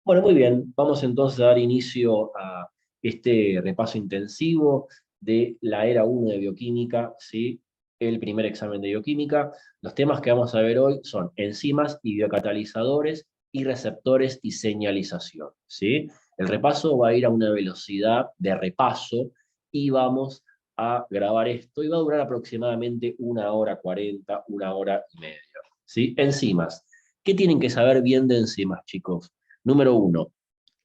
Bueno, muy bien, vamos entonces a dar inicio a este repaso intensivo de la era 1 de bioquímica, ¿sí? El primer examen de bioquímica. Los temas que vamos a ver hoy son enzimas y biocatalizadores y receptores y señalización, ¿sí? El repaso va a ir a una velocidad de repaso y vamos a grabar esto y va a durar aproximadamente 1 hora 40, 1 hora y media, ¿sí? Enzimas. ¿Qué tienen que saber bien de enzimas, chicos? Número uno,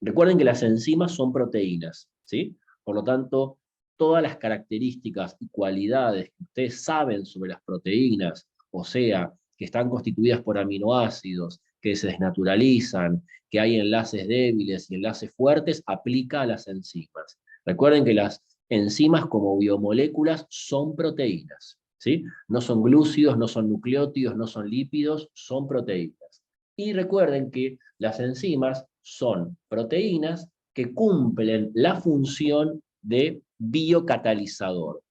recuerden que las enzimas son proteínas, ¿sí? Por lo tanto, todas las características y cualidades que ustedes saben sobre las proteínas, o sea, que están constituidas por aminoácidos, que se desnaturalizan, que hay enlaces débiles y enlaces fuertes, aplica a las enzimas. Recuerden que las enzimas como biomoléculas son proteínas, ¿sí? No son glúcidos, no son nucleótidos, no son lípidos, son proteínas. Y recuerden que las enzimas son proteínas que cumplen la función de biocatalizador,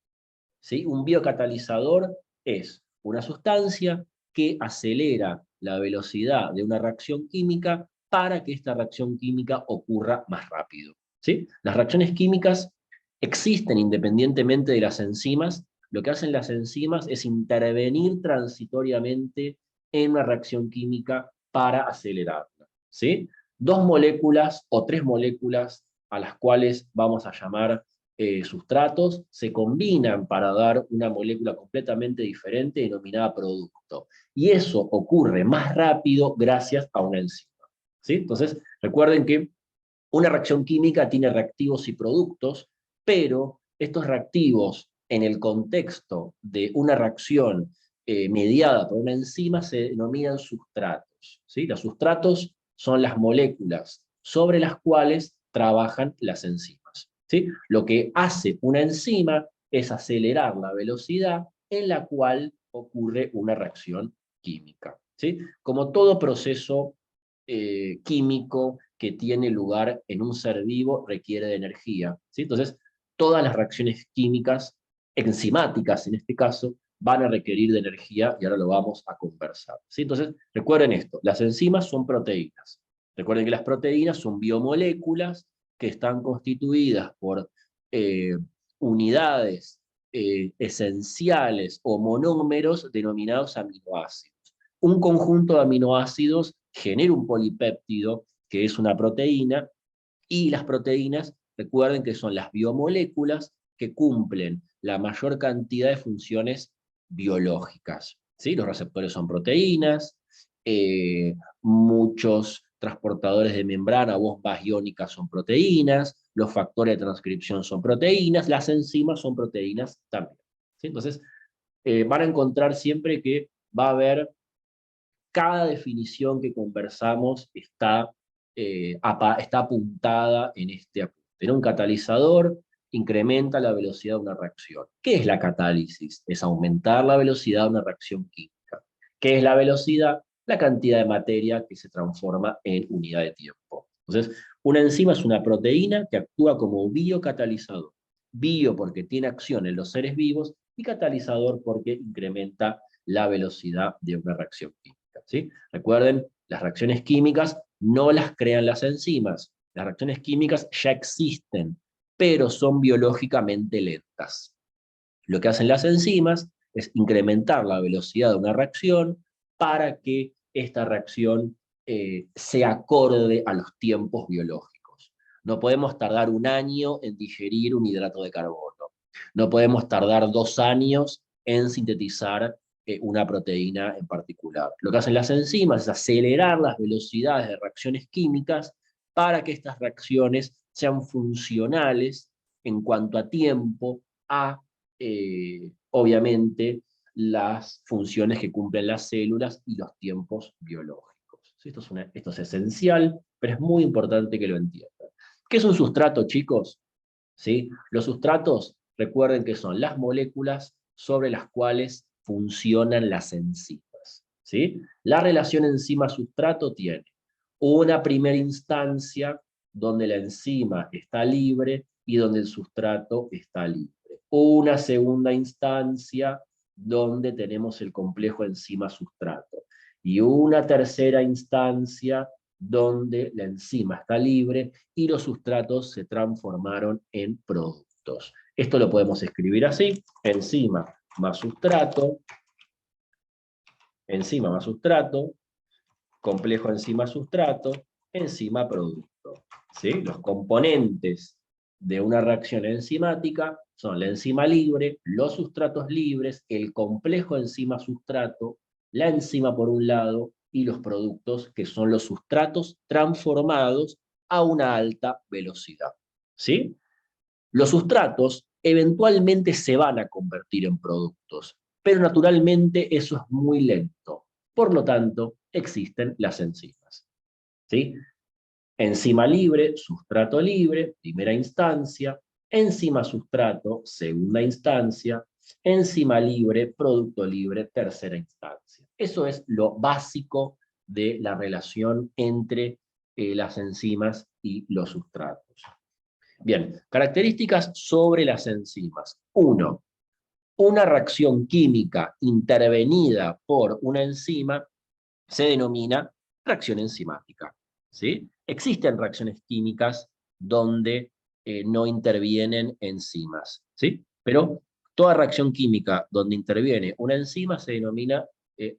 ¿sí? Un biocatalizador es una sustancia que acelera la velocidad de una reacción química para que esta reacción química ocurra más rápido, ¿sí? Las reacciones químicas existen independientemente de las enzimas. Lo que hacen las enzimas es intervenir transitoriamente en una reacción química para acelerarla, ¿sí? Dos moléculas o tres moléculas a las cuales vamos a llamar sustratos se combinan para dar una molécula completamente diferente denominada producto. Y eso ocurre más rápido gracias a una enzima, ¿sí? Entonces, recuerden que una reacción química tiene reactivos y productos, pero estos reactivos en el contexto de una reacción mediada por una enzima se denominan sustratos, ¿sí? Los sustratos son las moléculas sobre las cuales trabajan las enzimas, ¿sí? Lo que hace una enzima es acelerar la velocidad en la cual ocurre una reacción química, ¿sí? Como todo proceso químico que tiene lugar en un ser vivo requiere de energía, ¿sí? Entonces, todas las reacciones químicas, enzimáticas en este caso, van a requerir de energía y ahora lo vamos a conversar, ¿sí? Entonces, recuerden esto, las enzimas son proteínas. Recuerden que las proteínas son biomoléculas que están constituidas por eh, unidades esenciales o monómeros denominados aminoácidos. Un conjunto de aminoácidos genera un polipéptido, que es una proteína, y las proteínas, recuerden que son las biomoléculas que cumplen la mayor cantidad de funciones biológicas, ¿sí? Los receptores son proteínas, muchos transportadores de membrana, bombas iónicas son proteínas, los factores de transcripción son proteínas, las enzimas son proteínas también, ¿sí? Entonces, van a encontrar siempre que va a haber cada definición que conversamos está apuntada en este apunte. En un catalizador incrementa la velocidad de una reacción. ¿Qué es la catálisis? Es aumentar la velocidad de una reacción química. ¿Qué es la velocidad? La cantidad de materia que se transforma en unidad de tiempo. Entonces, una enzima es una proteína que actúa como biocatalizador. Bio porque tiene acción en los seres vivos y catalizador porque incrementa la velocidad de una reacción química, ¿sí? Recuerden, las reacciones químicas no las crean las enzimas. Las reacciones químicas ya existen, pero son biológicamente lentas. Lo que hacen las enzimas es incrementar la velocidad de una reacción para que esta reacción se acorde a los tiempos biológicos. No podemos tardar 1 año en digerir un hidrato de carbono. No podemos tardar 2 años en sintetizar una proteína en particular. Lo que hacen las enzimas es acelerar las velocidades de reacciones químicas para que estas reacciones sean funcionales en cuanto a tiempo a obviamente, las funciones que cumplen las células y los tiempos biológicos. Esto es esencial, pero es muy importante que lo entiendan. ¿Qué es un sustrato, chicos? ¿Sí? Los sustratos, recuerden que son las moléculas sobre las cuales funcionan las enzimas, ¿sí? La relación enzima-sustrato tiene una primera instancia donde la enzima está libre y donde el sustrato está libre. Una segunda instancia donde tenemos el complejo enzima-sustrato. Y una tercera instancia donde la enzima está libre y los sustratos se transformaron en productos. Esto lo podemos escribir así: enzima más sustrato, complejo enzima-sustrato, enzima-producto. ¿Sí? Los componentes de una reacción enzimática son la enzima libre, los sustratos libres, el complejo enzima-sustrato, la enzima por un lado, y los productos, que son los sustratos transformados a una alta velocidad. ¿Sí? Los sustratos eventualmente se van a convertir en productos, pero naturalmente eso es muy lento. Por lo tanto, existen las enzimas. ¿Sí? Enzima libre, sustrato libre, primera instancia; enzima sustrato, segunda instancia; enzima libre, producto libre, tercera instancia. Eso es lo básico de la relación entre las enzimas y los sustratos. Bien, características sobre las enzimas. 1. Una reacción química intervenida por una enzima se denomina reacción enzimática. ¿Sí? Existen reacciones químicas donde no intervienen enzimas, ¿sí? Pero toda reacción química donde interviene una enzima se denomina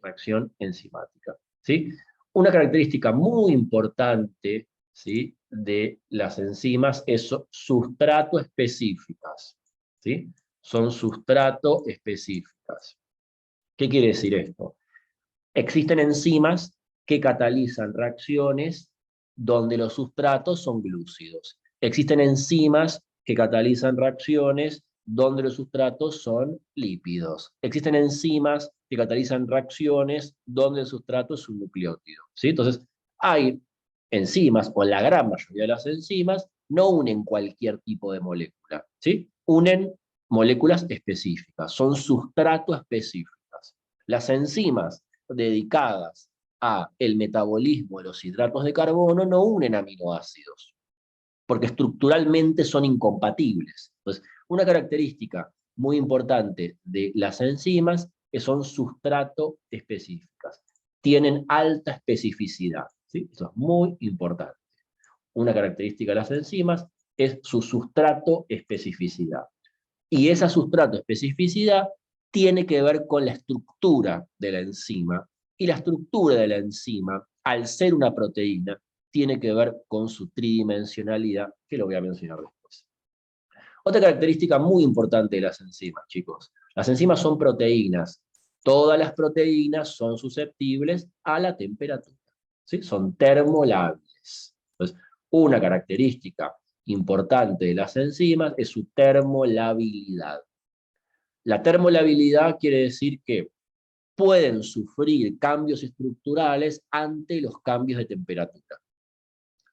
reacción enzimática. ¿Sí? Una característica muy importante, ¿sí?, de las enzimas es sustrato específicas. ¿Sí? Son sustrato específicas. ¿Qué quiere decir esto? Existen enzimas que catalizan reacciones donde los sustratos son glúcidos. Existen enzimas que catalizan reacciones donde los sustratos son lípidos. Existen enzimas que catalizan reacciones donde el sustrato es un nucleótido. ¿Sí? Entonces, hay enzimas, o la gran mayoría de las enzimas, no unen cualquier tipo de molécula. ¿Sí? Unen moléculas específicas, son sustrato específicas. Las enzimas dedicadas a el metabolismo de los hidratos de carbono no unen aminoácidos, porque estructuralmente son incompatibles. Entonces, una característica muy importante de las enzimas es que son sustrato específicas, tienen alta especificidad. ¿Sí? Eso es muy importante. Una característica de las enzimas es su sustrato especificidad. Y esa sustrato especificidad tiene que ver con la estructura de la enzima, y la estructura de la enzima, al ser una proteína, tiene que ver con su tridimensionalidad, que lo voy a mencionar después. Otra característica muy importante de las enzimas, chicos: las enzimas son proteínas. Todas las proteínas son susceptibles a la temperatura. ¿Sí? Son termolables. Entonces, una característica importante de las enzimas es su termolabilidad. La termolabilidad quiere decir que pueden sufrir cambios estructurales ante los cambios de temperatura.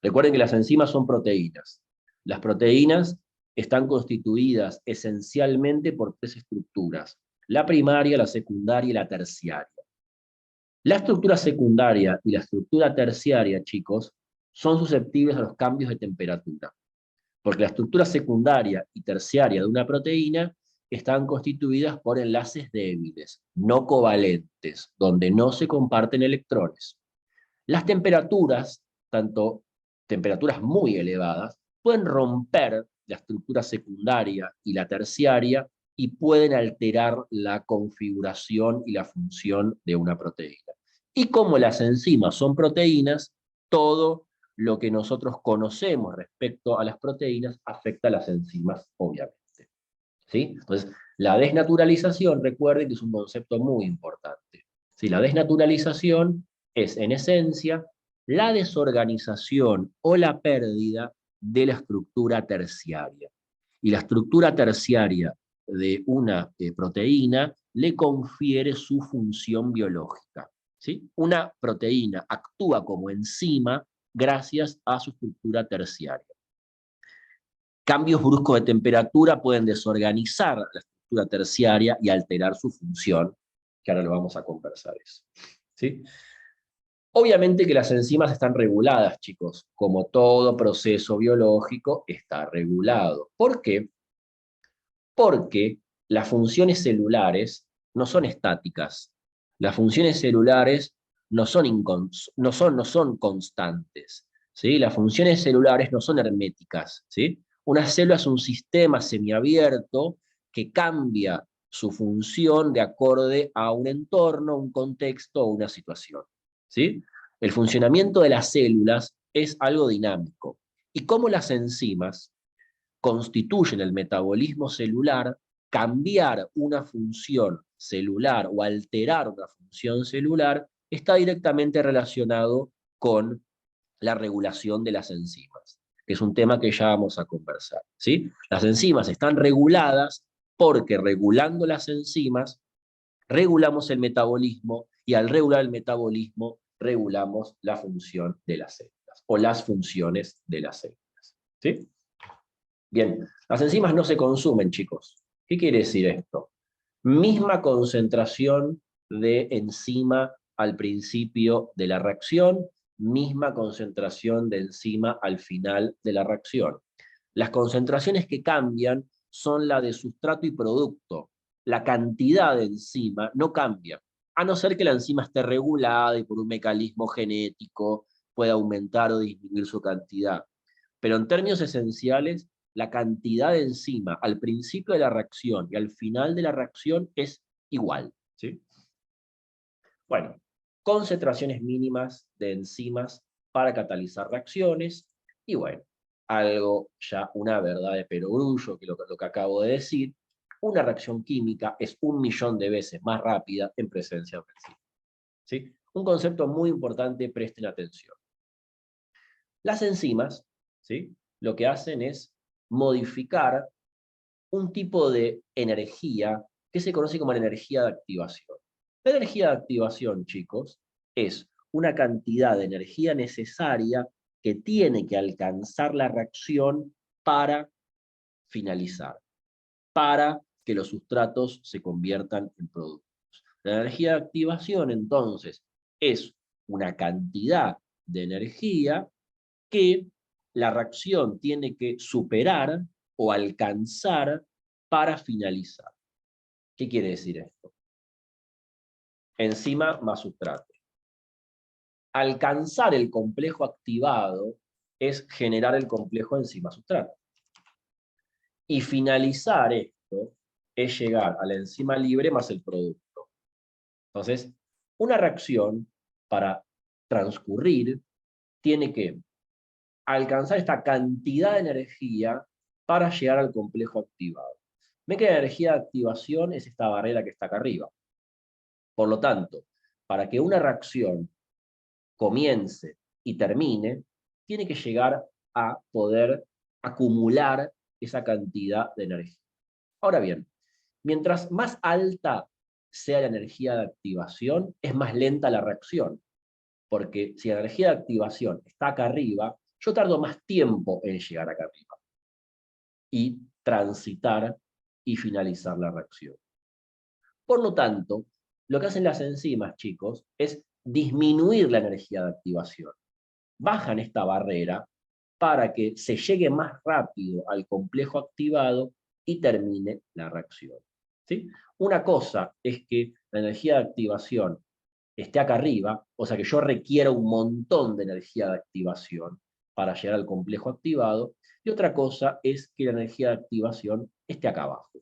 Recuerden que las enzimas son proteínas. Las proteínas están constituidas esencialmente por tres estructuras: la primaria, la secundaria y la terciaria. La estructura secundaria y la estructura terciaria, chicos, son susceptibles a los cambios de temperatura, porque la estructura secundaria y terciaria de una proteína están constituidas por enlaces débiles, no covalentes, donde no se comparten electrones. Las temperaturas, tanto temperaturas muy elevadas, pueden romper la estructura secundaria y la terciaria y pueden alterar la configuración y la función de una proteína. Y como las enzimas son proteínas, todo lo que nosotros conocemos respecto a las proteínas afecta a las enzimas, obviamente. ¿Sí? Entonces, la desnaturalización, recuerden que es un concepto muy importante. ¿Sí? La desnaturalización es, en esencia, la desorganización o la pérdida de la estructura terciaria. Y la estructura terciaria de una proteína le confiere su función biológica. ¿Sí? Una proteína actúa como enzima gracias a su estructura terciaria. Cambios bruscos de temperatura pueden desorganizar la estructura terciaria y alterar su función, que ahora lo vamos a conversar eso. ¿Sí? Obviamente que las enzimas están reguladas, chicos. Como todo proceso biológico, está regulado. ¿Por qué? Porque las funciones celulares no son estáticas. Las funciones celulares no son constantes, ¿sí? Las funciones celulares no son herméticas, ¿sí? Una célula es un sistema semiabierto que cambia su función de acorde a un entorno, un contexto o una situación, ¿sí? El funcionamiento de las células es algo dinámico. Y cómo las enzimas constituyen el metabolismo celular, cambiar una función celular o alterar una función celular está directamente relacionado con la regulación de las enzimas, que es un tema que ya vamos a conversar, ¿sí? Las enzimas están reguladas porque regulando las enzimas regulamos el metabolismo y al regular el metabolismo regulamos la función de las células o las funciones de las células, ¿sí? Bien, las enzimas no se consumen, chicos. ¿Qué quiere decir esto? Misma concentración de enzima al principio de la reacción, misma concentración de enzima al final de la reacción. Las concentraciones que cambian son la de sustrato y producto. La cantidad de enzima no cambia, a no ser que la enzima esté regulada y por un mecanismo genético pueda aumentar o disminuir su cantidad. Pero en términos esenciales, la cantidad de enzima al principio de la reacción y al final de la reacción es igual, ¿sí? Bueno, concentraciones mínimas de enzimas para catalizar reacciones, y bueno, algo ya una verdad de perogrullo, que lo que acabo de decir, una reacción química es 1.000.000 de veces más rápida en presencia de enzima, ¿sí? Un concepto muy importante, presten atención. Las enzimas, ¿sí?, lo que hacen es modificar un tipo de energía que se conoce como la energía de activación. La energía de activación, chicos, es una cantidad de energía necesaria que tiene que alcanzar la reacción para finalizar, para que los sustratos se conviertan en productos. La energía de activación, entonces, es una cantidad de energía que la reacción tiene que superar o alcanzar para finalizar. ¿Qué quiere decir esto? Enzima más sustrato. Alcanzar el complejo activado es generar el complejo enzima-sustrato. Y finalizar esto es llegar a la enzima libre más el producto. Entonces, una reacción para transcurrir tiene que alcanzar esta cantidad de energía para llegar al complejo activado. Ven que la energía de activación es esta barrera que está acá arriba. Por lo tanto, para que una reacción comience y termine, tiene que llegar a poder acumular esa cantidad de energía. Ahora bien, mientras más alta sea la energía de activación, es más lenta la reacción. Porque si la energía de activación está acá arriba, yo tardo más tiempo en llegar acá arriba y transitar y finalizar la reacción. Por lo tanto, lo que hacen las enzimas, chicos, es disminuir la energía de activación. Bajan esta barrera para que se llegue más rápido al complejo activado y termine la reacción, ¿sí? Una cosa es que la energía de activación esté acá arriba, o sea que yo requiero un montón de energía de activación para llegar al complejo activado, y otra cosa es que la energía de activación esté acá abajo,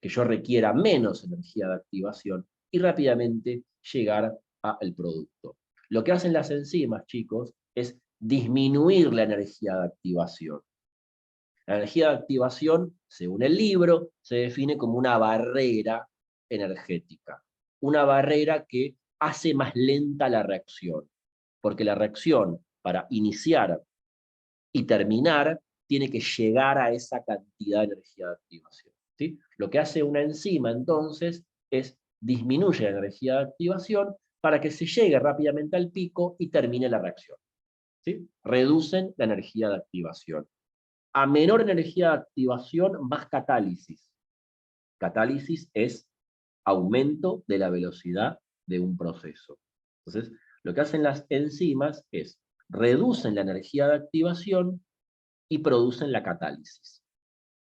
que yo requiera menos energía de activación y rápidamente llegar al producto. Lo que hacen las enzimas, chicos, es disminuir la energía de activación. La energía de activación, según el libro, se define como una barrera energética. Una barrera que hace más lenta la reacción. Porque la reacción, para iniciar y terminar, tiene que llegar a esa cantidad de energía de activación, ¿sí? Lo que hace una enzima, entonces, es disminuye la energía de activación para que se llegue rápidamente al pico y termine la reacción, ¿sí? Reducen la energía de activación. A menor energía de activación, más catálisis. Catálisis es aumento de la velocidad de un proceso. Entonces, lo que hacen las enzimas es reducen la energía de activación y producen la catálisis.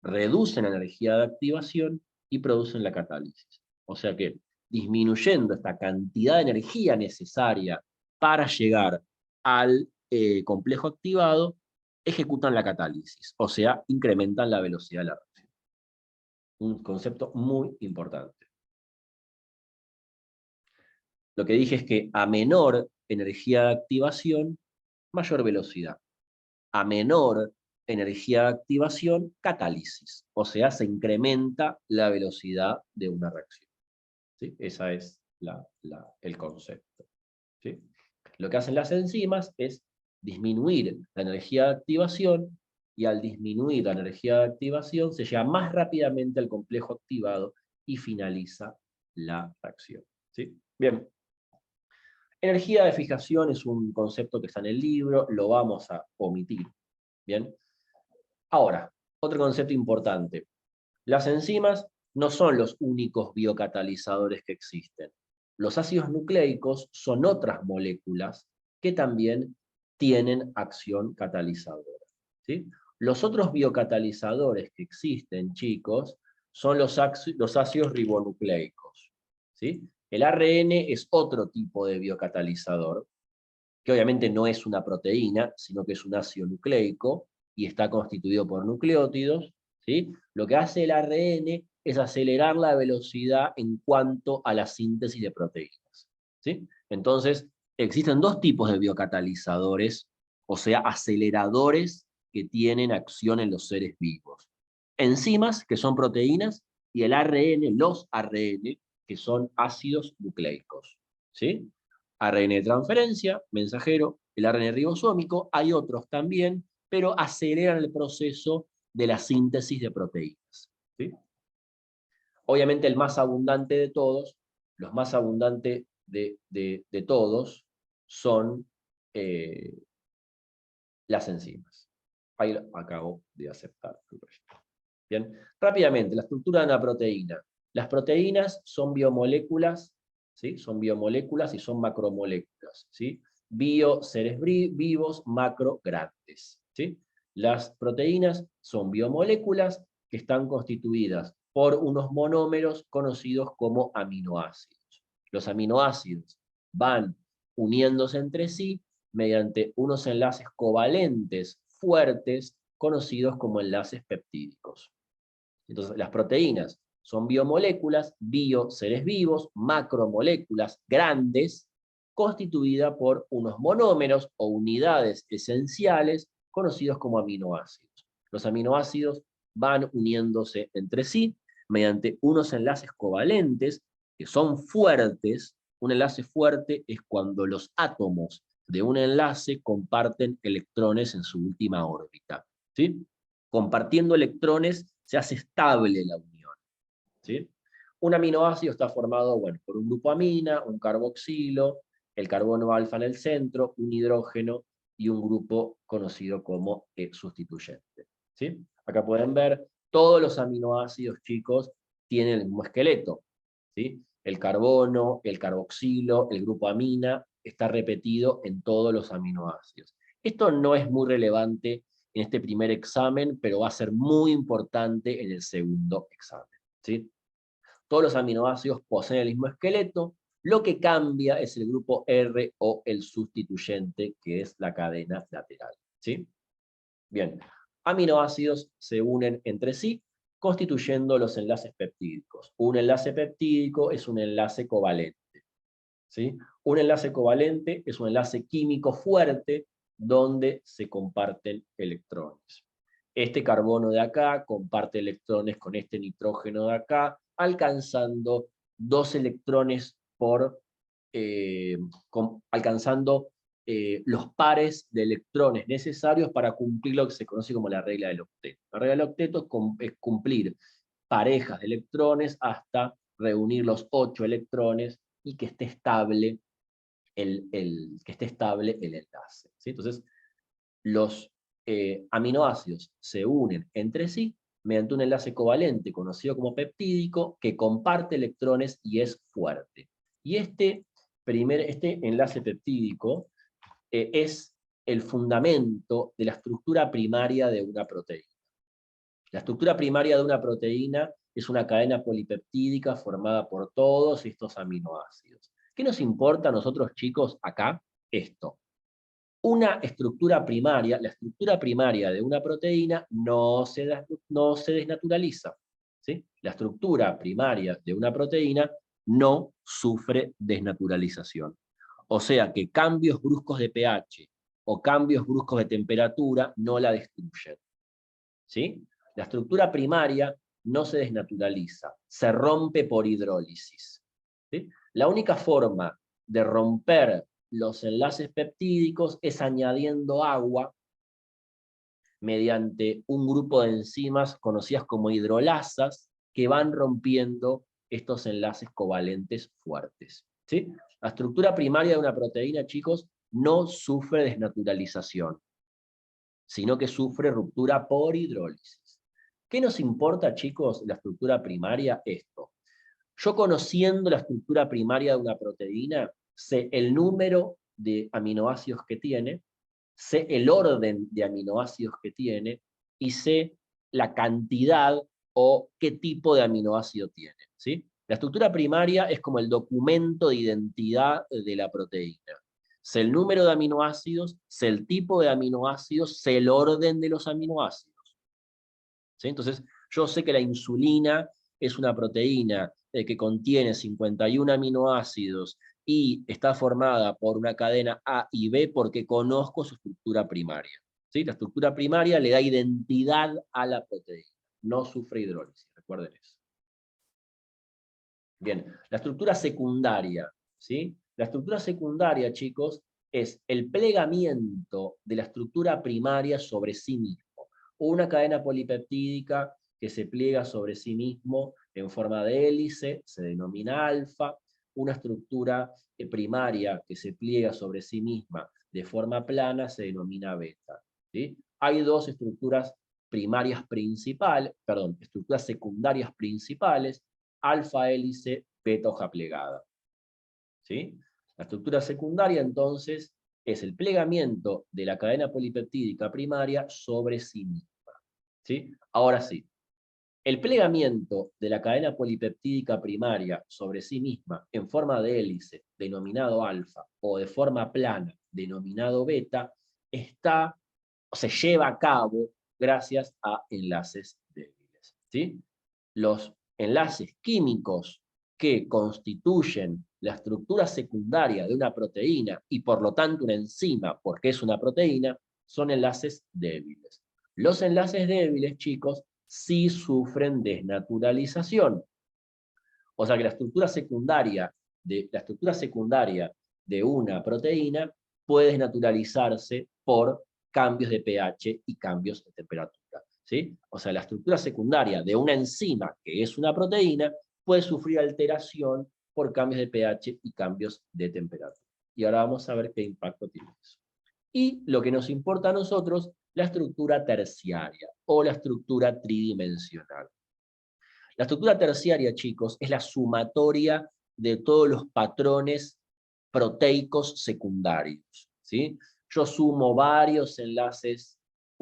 Reducen la energía de activación y producen la catálisis. O sea que disminuyendo esta cantidad de energía necesaria para llegar al complejo activado, ejecutan la catálisis, o sea, incrementan la velocidad de la reacción. Un concepto muy importante. Lo que dije es que a menor energía de activación, mayor velocidad. A menor energía de activación, catálisis, o sea, se incrementa la velocidad de una reacción. ¿Sí? Ese es el concepto. ¿Sí? Lo que hacen las enzimas es disminuir la energía de activación, y al disminuir la energía de activación se llega más rápidamente al complejo activado y finaliza la reacción. ¿Sí? Bien. Energía de fijación es un concepto que está en el libro, lo vamos a omitir. Bien. Ahora, otro concepto importante. Las enzimas no son los únicos biocatalizadores que existen. Los ácidos nucleicos son otras moléculas que también tienen acción catalizadora. ¿Sí? Los otros biocatalizadores que existen, chicos, son los ácidos ribonucleicos. ¿Sí? El ARN es otro tipo de biocatalizador, que obviamente no es una proteína, sino que es un ácido nucleico, y está constituido por nucleótidos. ¿Sí? Lo que hace el ARN es acelerar la velocidad en cuanto a la síntesis de proteínas. ¿Sí? Entonces, existen dos tipos de biocatalizadores, o sea, aceleradores que tienen acción en los seres vivos. Enzimas, que son proteínas, y el ARN, los ARN, que son ácidos nucleicos. ¿Sí? ARN de transferencia, mensajero, el ARN ribosómico, hay otros también, pero aceleran el proceso de la síntesis de proteínas. ¿Sí? Obviamente el más abundante de todos, los más abundantes de todos, son las enzimas. Ahí lo acabo de aceptar. Bien, rápidamente, la estructura de una proteína. Las proteínas son biomoléculas, ¿sí? Son biomoléculas y son macromoléculas, ¿sí? Bio, seres vivos, macro, grandes, ¿sí? Las proteínas son biomoléculas que están constituidas por unos monómeros conocidos como aminoácidos. Los aminoácidos van uniéndose entre sí mediante unos enlaces covalentes fuertes conocidos como enlaces peptídicos. Entonces, las proteínas son biomoléculas, seres vivos, macromoléculas grandes, constituidas por unos monómeros o unidades esenciales conocidos como aminoácidos. Los aminoácidos van uniéndose entre sí mediante unos enlaces covalentes que son fuertes. Un enlace fuerte es cuando los átomos de un enlace comparten electrones en su última órbita. ¿Sí? Compartiendo electrones se hace estable la unión. ¿Sí? Un aminoácido está formado, bueno, por un grupo amina, un carboxilo, el carbono alfa en el centro, un hidrógeno y un grupo conocido como sustituyente. ¿Sí? Acá pueden ver, todos los aminoácidos, chicos, tienen el mismo esqueleto. ¿Sí? El carbono, el carboxilo, el grupo amina, está repetido en todos los aminoácidos. Esto no es muy relevante en este primer examen, pero va a ser muy importante en el segundo examen. ¿Sí? Todos los aminoácidos poseen el mismo esqueleto, lo que cambia es el grupo R o el sustituyente, que es la cadena lateral. ¿Sí? Bien, aminoácidos se unen entre sí, constituyendo los enlaces peptídicos. Un enlace peptídico es un enlace covalente. ¿Sí? Un enlace covalente es un enlace químico fuerte donde se comparten electrones. Este carbono de acá comparte electrones con este nitrógeno de acá, alcanzando 2 electrones por, alcanzando los pares de electrones necesarios para cumplir lo que se conoce como la regla del octeto. La regla del octeto es cumplir parejas de electrones hasta reunir los 8 electrones y que esté estable que esté estable el enlace. ¿Sí? Entonces, los aminoácidos se unen entre sí mediante un enlace covalente conocido como peptídico que comparte electrones y es fuerte. Y este enlace peptídico es el fundamento de la estructura primaria de una proteína. La estructura primaria de una proteína es una cadena polipeptídica formada por todos estos aminoácidos. ¿Qué nos importa a nosotros, chicos, acá? esto. Una estructura primaria, la estructura primaria de una proteína no se desnaturaliza. ¿Sí? La estructura primaria de una proteína no sufre desnaturalización. O sea que cambios bruscos de pH o cambios bruscos de temperatura no la destruyen. ¿Sí? La estructura primaria no se desnaturaliza, se rompe por hidrólisis. ¿Sí? La única forma de romper los enlaces peptídicos es añadiendo agua mediante un grupo de enzimas conocidas como hidrolasas que van rompiendo estos enlaces covalentes fuertes. ¿Sí? La estructura primaria de una proteína, chicos, no sufre desnaturalización, sino que sufre ruptura por hidrólisis. ¿Qué nos importa, chicos, la estructura primaria? Esto. Yo, conociendo la estructura primaria de una proteína, sé el número de aminoácidos que tiene, sé el orden de aminoácidos que tiene, y sé la cantidad o qué tipo de aminoácido tiene. ¿Sí? La estructura primaria es como el documento de identidad de la proteína. Sé el número de aminoácidos, sé el tipo de aminoácidos, sé el orden de los aminoácidos. ¿Sí? Entonces, yo sé que la insulina es una proteína que contiene 51 aminoácidos y está formada por una cadena A y B porque conozco su estructura primaria. ¿Sí? La estructura primaria le da identidad a la proteína, no sufre hidrólisis, recuerden eso. Bien, la estructura secundaria, ¿sí? La estructura secundaria, chicos, es el plegamiento de la estructura primaria sobre sí mismo. Una cadena polipeptídica que se pliega sobre sí mismo en forma de hélice se denomina alfa. Una estructura primaria que se pliega sobre sí misma de forma plana se denomina beta. ¿Sí? Hay dos estructuras primarias principales, perdón, estructuras secundarias principales: alfa hélice, beta hoja plegada. ¿Sí? La estructura secundaria, entonces, es el plegamiento de la cadena polipeptídica primaria sobre sí misma. ¿Sí? Ahora sí, el plegamiento de la cadena polipeptídica primaria sobre sí misma en forma de hélice, denominado alfa, o de forma plana, denominado beta, se lleva a cabo gracias a enlaces débiles. ¿Sí? Los enlaces químicos que constituyen la estructura secundaria de una proteína y por lo tanto una enzima, porque es una proteína, son enlaces débiles. Los enlaces débiles, chicos, sí sufren desnaturalización. O sea que la estructura secundaria de una proteína puede desnaturalizarse por cambios de pH y cambios de temperatura. ¿Sí? O sea, la estructura secundaria de una enzima, que es una proteína, puede sufrir alteración por cambios de pH y cambios de temperatura. Y ahora vamos a ver qué impacto tiene eso. Y lo que nos importa a nosotros, la estructura terciaria o la estructura tridimensional. La estructura terciaria, chicos, es la sumatoria de todos los patrones proteicos secundarios. ¿Sí? Yo sumo varios enlaces,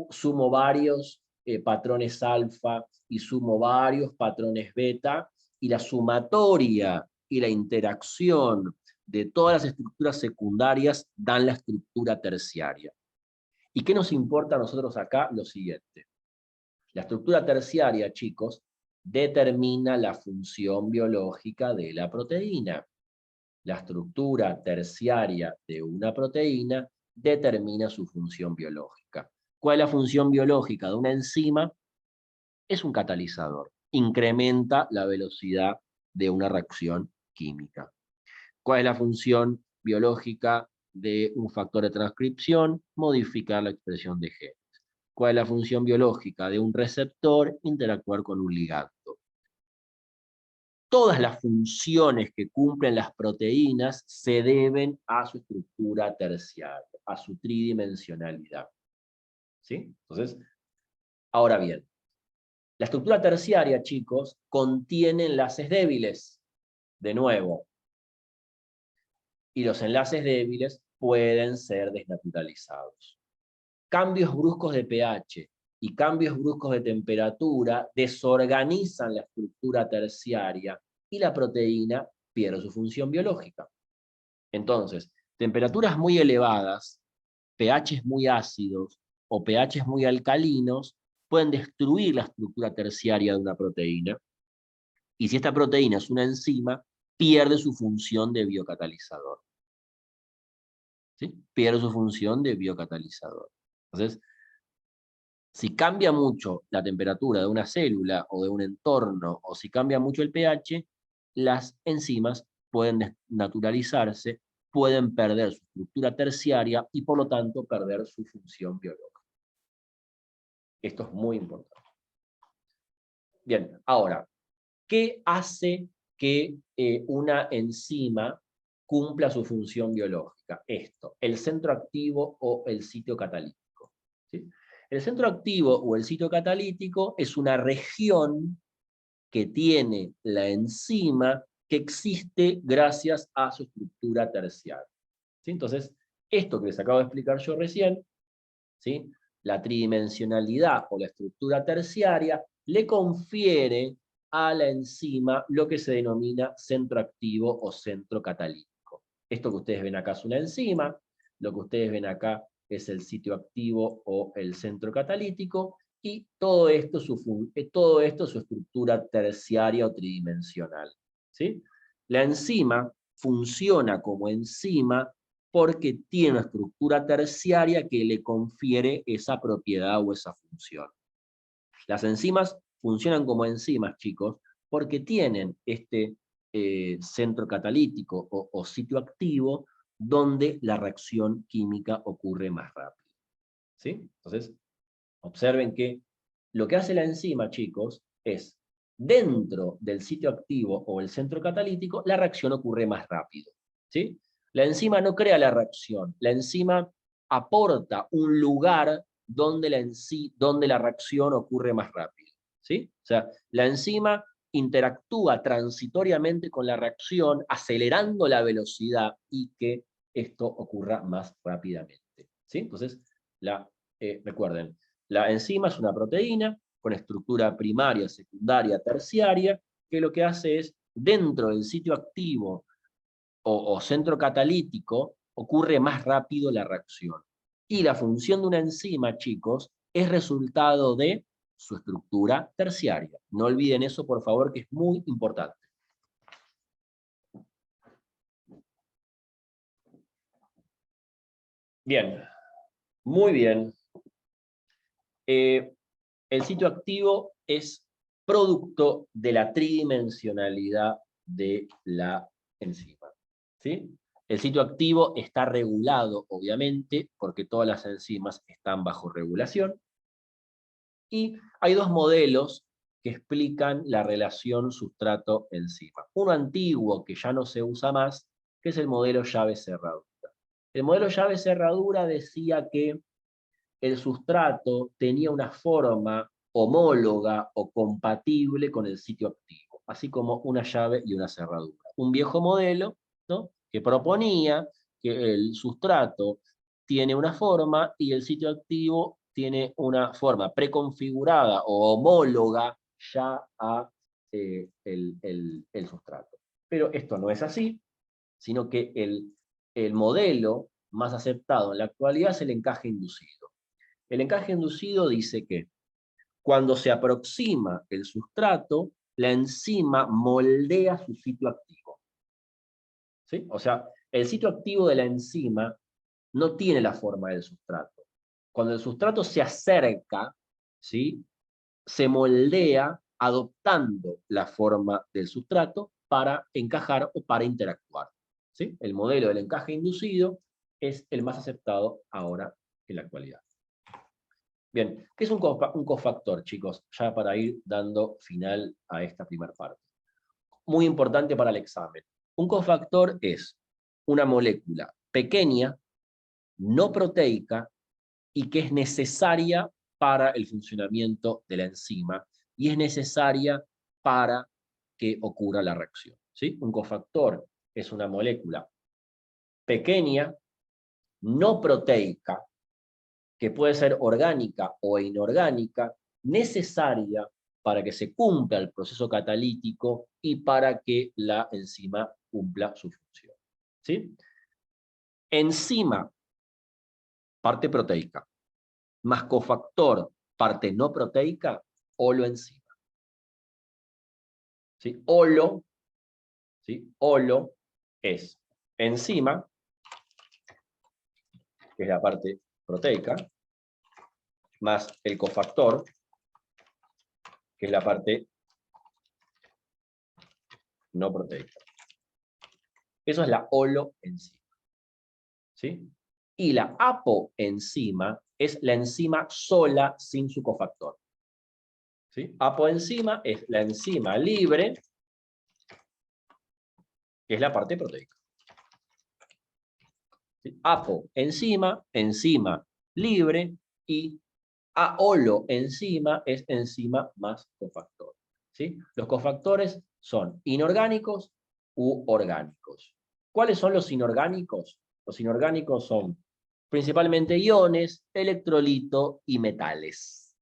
sumo varios patrones alfa y sumo varios patrones beta, y la sumatoria y la interacción de todas las estructuras secundarias dan la estructura terciaria. ¿Y qué nos importa a nosotros acá? Lo siguiente. La estructura terciaria, chicos, determina la función biológica de la proteína. La estructura terciaria de una proteína determina su función biológica. ¿Cuál es la función biológica de una enzima? Es un catalizador. Incrementa la velocidad de una reacción química. ¿Cuál es la función biológica de un factor de transcripción? Modificar la expresión de genes. ¿Cuál es la función biológica de un receptor? Interactuar con un ligando. Todas las funciones que cumplen las proteínas se deben a su estructura terciaria, a su tridimensionalidad. ¿Sí? Entonces, ahora bien, la estructura terciaria, chicos, contiene enlaces débiles, de nuevo, y los enlaces débiles pueden ser desnaturalizados. Cambios bruscos de pH y cambios bruscos de temperatura desorganizan la estructura terciaria y la proteína pierde su función biológica. Entonces, Temperaturas muy elevadas, pHs muy ácidos o pHs muy alcalinos pueden destruir la estructura terciaria de una proteína, y si esta proteína es una enzima, pierde su función de biocatalizador. ¿Sí? Pierde su función de biocatalizador. Entonces, si cambia mucho la temperatura de una célula o de un entorno, o si cambia mucho el pH, las enzimas pueden desnaturalizarse, pueden perder su estructura terciaria y por lo tanto perder su función biológica. Esto es muy importante. Bien, ahora, ¿qué hace que una enzima cumpla su función biológica? Esto, el centro activo o el sitio catalítico. ¿Sí? El centro activo o el sitio catalítico es una región que tiene la enzima que existe gracias a su estructura terciaria. ¿Sí? Entonces, esto que les acabo de explicar yo recién, ¿sí? La tridimensionalidad o la estructura terciaria le confiere a la enzima lo que se denomina centro activo o centro catalítico. Esto que ustedes ven acá es una enzima, lo que ustedes ven acá es el sitio activo o el centro catalítico, y todo esto su estructura terciaria o tridimensional. ¿Sí? La enzima funciona como enzima porque tiene una estructura terciaria que le confiere esa propiedad o esa función. Las enzimas funcionan como enzimas, chicos, porque tienen este centro catalítico o sitio activo donde la reacción química ocurre más rápido. ¿Sí? Entonces, observen que lo que hace la enzima, chicos, es dentro del sitio activo o el centro catalítico, la reacción ocurre más rápido. ¿Sí? La enzima no crea la reacción, la enzima aporta un lugar donde la reacción ocurre más rápido. ¿Sí? O sea, la enzima interactúa transitoriamente con la reacción, acelerando la velocidad y que esto ocurra más rápidamente. ¿Sí? Entonces, recuerden, la enzima es una proteína con estructura primaria, secundaria, terciaria, que lo que hace es, dentro del sitio activo o centro catalítico, ocurre más rápido la reacción. Y la función de una enzima, chicos, es resultado de su estructura terciaria. No olviden eso, por favor, que es muy importante. Bien, muy bien. El sitio activo es producto de la tridimensionalidad de la enzima. ¿Sí? El sitio activo está regulado, obviamente, porque todas las enzimas están bajo regulación. Y hay dos modelos que explican la relación sustrato-enzima. Uno antiguo, que ya no se usa más, que es el modelo llave-cerradura. El modelo llave-cerradura decía que el sustrato tenía una forma homóloga o compatible con el sitio activo, así como una llave y una cerradura. Un viejo modelo, ¿no?, que proponía que el sustrato tiene una forma y el sitio activo tiene una forma preconfigurada o homóloga ya a el sustrato. Pero esto no es así, sino que el modelo más aceptado en la actualidad es el encaje inducido. El encaje inducido dice que cuando se aproxima el sustrato, la enzima moldea su sitio activo. ¿Sí? O sea, el sitio activo de la enzima no tiene la forma del sustrato. Cuando el sustrato se acerca, ¿sí?, se moldea adoptando la forma del sustrato para encajar o para interactuar. ¿Sí? El modelo del encaje inducido es el más aceptado ahora en la actualidad. Bien, ¿qué es un cofactor, chicos? Ya para ir dando final a esta primera parte. Muy importante para el examen. Un cofactor es una molécula pequeña, no proteica, y que es necesaria para el funcionamiento de la enzima, y es necesaria para que ocurra la reacción. ¿Sí? Un cofactor es una molécula pequeña, no proteica, que puede ser orgánica o inorgánica, necesaria para que se cumpla el proceso catalítico y para que la enzima cumpla su función. ¿Sí? enzima, parte proteica, más cofactor, parte no proteica, holoenzima. ¿Sí? Holo, ¿sí? Holo es enzima, que es la parte proteica, más el cofactor, que es la parte no proteica. Eso es la holoenzima. ¿Sí? Y la apoenzima es la enzima sola sin su cofactor. ¿Sí? Apoenzima es la enzima libre, que es la parte proteica. ¿Sí? Apoenzima, enzima libre, y holoenzima es enzima más cofactor. ¿Sí? Los cofactores son inorgánicos u orgánicos. ¿Cuáles son los inorgánicos? Los inorgánicos son principalmente iones, electrolito y metales.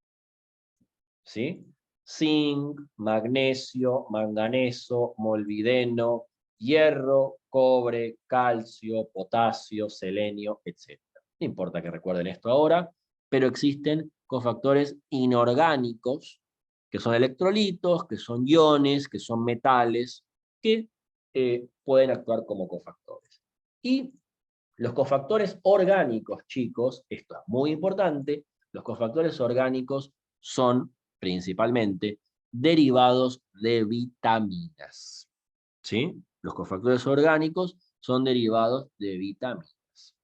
¿Sí? Zinc, magnesio, manganeso, molibdeno, hierro, cobre, calcio, potasio, selenio, etc. No importa que recuerden esto ahora, pero existen cofactores inorgánicos, que son electrolitos, que son iones, que son metales, que pueden actuar como cofactores. Y los cofactores orgánicos, chicos, esto es muy importante, los cofactores orgánicos son principalmente derivados de vitaminas. ¿Sí? Los cofactores orgánicos son derivados de vitaminas.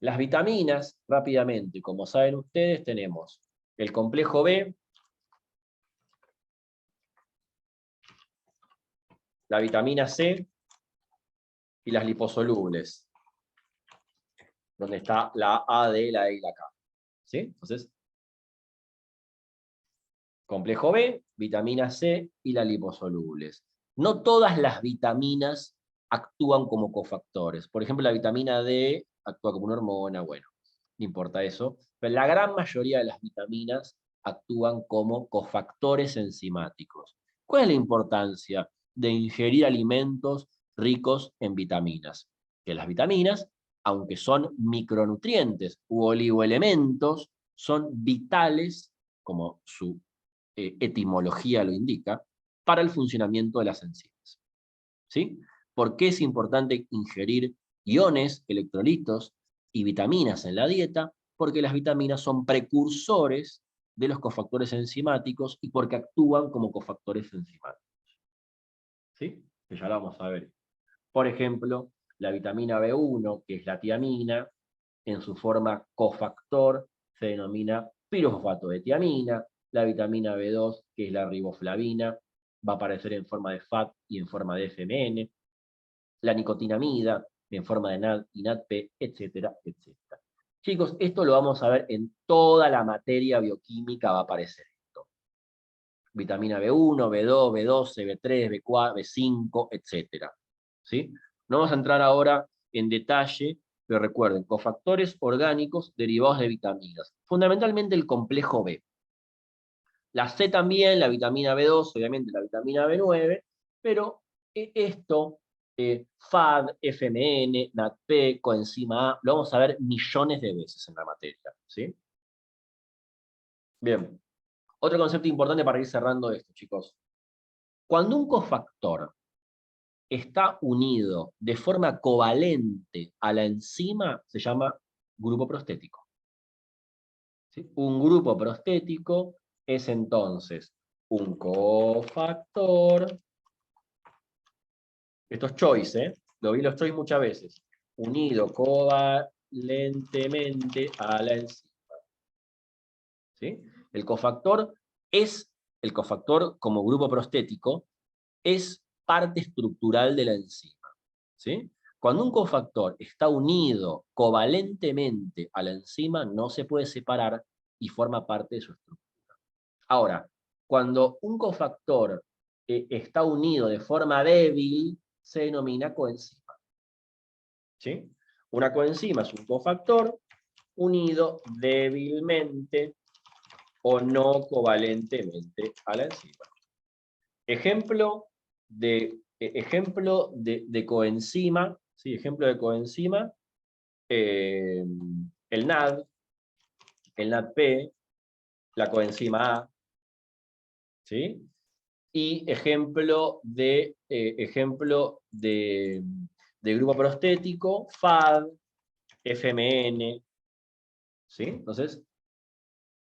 Las vitaminas, rápidamente, como saben ustedes, tenemos el complejo B, la vitamina C y las liposolubles, donde está la A, D, la E y la K. ¿Sí? Entonces, complejo B, vitamina C y las liposolubles. No todas las vitaminas actúan como cofactores. Por ejemplo, la vitamina D actúa como una hormona, bueno, no importa eso. Pero la gran mayoría de las vitaminas actúan como cofactores enzimáticos. ¿Cuál es la importancia de ingerir alimentos ricos en vitaminas? Que las vitaminas, aunque son micronutrientes u oligoelementos, son vitales, como su etimología lo indica, para el funcionamiento de las enzimas. ¿Sí? ¿Por qué es importante ingerir iones, electrolitos y vitaminas en la dieta? Porque las vitaminas son precursores de los cofactores enzimáticos y porque actúan como cofactores enzimáticos. ¿Sí? Que ya lo vamos a ver. Por ejemplo, la vitamina B1, que es la tiamina, en su forma cofactor se denomina pirofosfato de tiamina. La vitamina B2, que es la riboflavina, va a aparecer en forma de FAT y en forma de FMN. La nicotinamida, en forma de NAD y NADP, etcétera, etcétera. Chicos, esto lo vamos a ver en toda la materia bioquímica, va a aparecer esto. Vitamina B1, B2, B12, B3, B4, B5, etcétera. ¿Sí? No vamos a entrar ahora en detalle, pero recuerden, cofactores orgánicos derivados de vitaminas. Fundamentalmente el complejo B. La C también, la vitamina B2, obviamente la vitamina B9, pero esto, FAD, FMN, NADP, coenzima A, lo vamos a ver millones de veces en la materia. ¿Sí? Bien. Otro concepto importante para ir cerrando esto, chicos. Cuando un cofactor está unido de forma covalente a la enzima, se llama grupo prostético. ¿Sí? Un grupo prostético es entonces un cofactor, esto es choice, lo vi los choice muchas veces, unido covalentemente a la enzima. ¿Sí? El cofactor como grupo prostético, es parte estructural de la enzima. ¿Sí? Cuando un cofactor está unido covalentemente a la enzima, no se puede separar y forma parte de su estructura. Ahora, cuando un cofactor está unido de forma débil, se denomina coenzima. ¿Sí? Una coenzima es un cofactor unido débilmente o no covalentemente a la enzima. Ejemplo de coenzima, ¿sí? Ejemplo de coenzima, el NAD, el NADP, la coenzima A, ¿sí? Y ejemplo de grupo prostético, FAD, FMN, ¿sí? Entonces,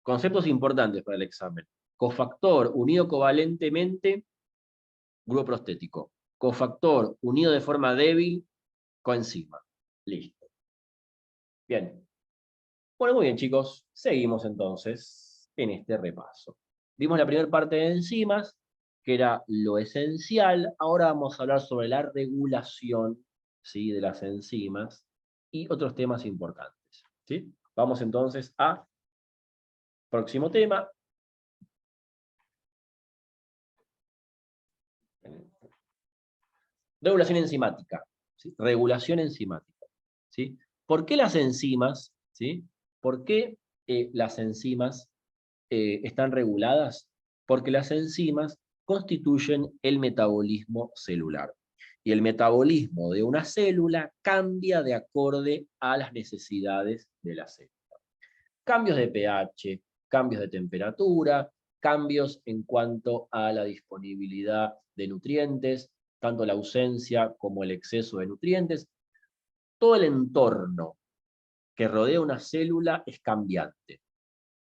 conceptos importantes para el examen. Cofactor unido covalentemente, grupo prostético. Cofactor unido de forma débil, coenzima. Listo. Bien. Bueno, muy bien, chicos. Seguimos entonces en este repaso. Vimos la primera parte de enzimas, que era lo esencial. Ahora vamos a hablar sobre la regulación, ¿sí?, de las enzimas y otros temas importantes, ¿sí? Vamos entonces a próximo tema. Regulación enzimática, ¿sí? Regulación enzimática, ¿sí? ¿Por qué las enzimas, ¿sí? ¿Por qué las enzimas están reguladas? Porque las enzimas constituyen el metabolismo celular. Y el metabolismo de una célula cambia de acorde a las necesidades de la célula. Cambios de pH, cambios de temperatura, cambios en cuanto a la disponibilidad de nutrientes, tanto la ausencia como el exceso de nutrientes. Todo el entorno que rodea una célula es cambiante.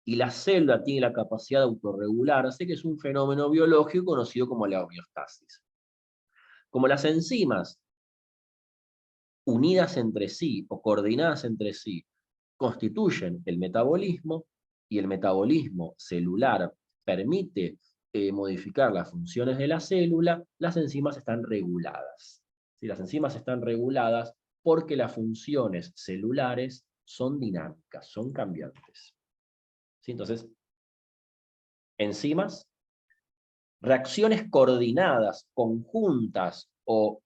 Y la célula tiene la capacidad de autorregularse, que es un fenómeno biológico conocido como la homeostasis. Como las enzimas unidas entre sí o coordinadas entre sí constituyen el metabolismo, y el metabolismo celular permite modificar las funciones de la célula, las enzimas están reguladas. ¿Sí? Las enzimas están reguladas porque las funciones celulares son dinámicas, son cambiantes. ¿Sí? Entonces, enzimas, reacciones coordinadas, conjuntas o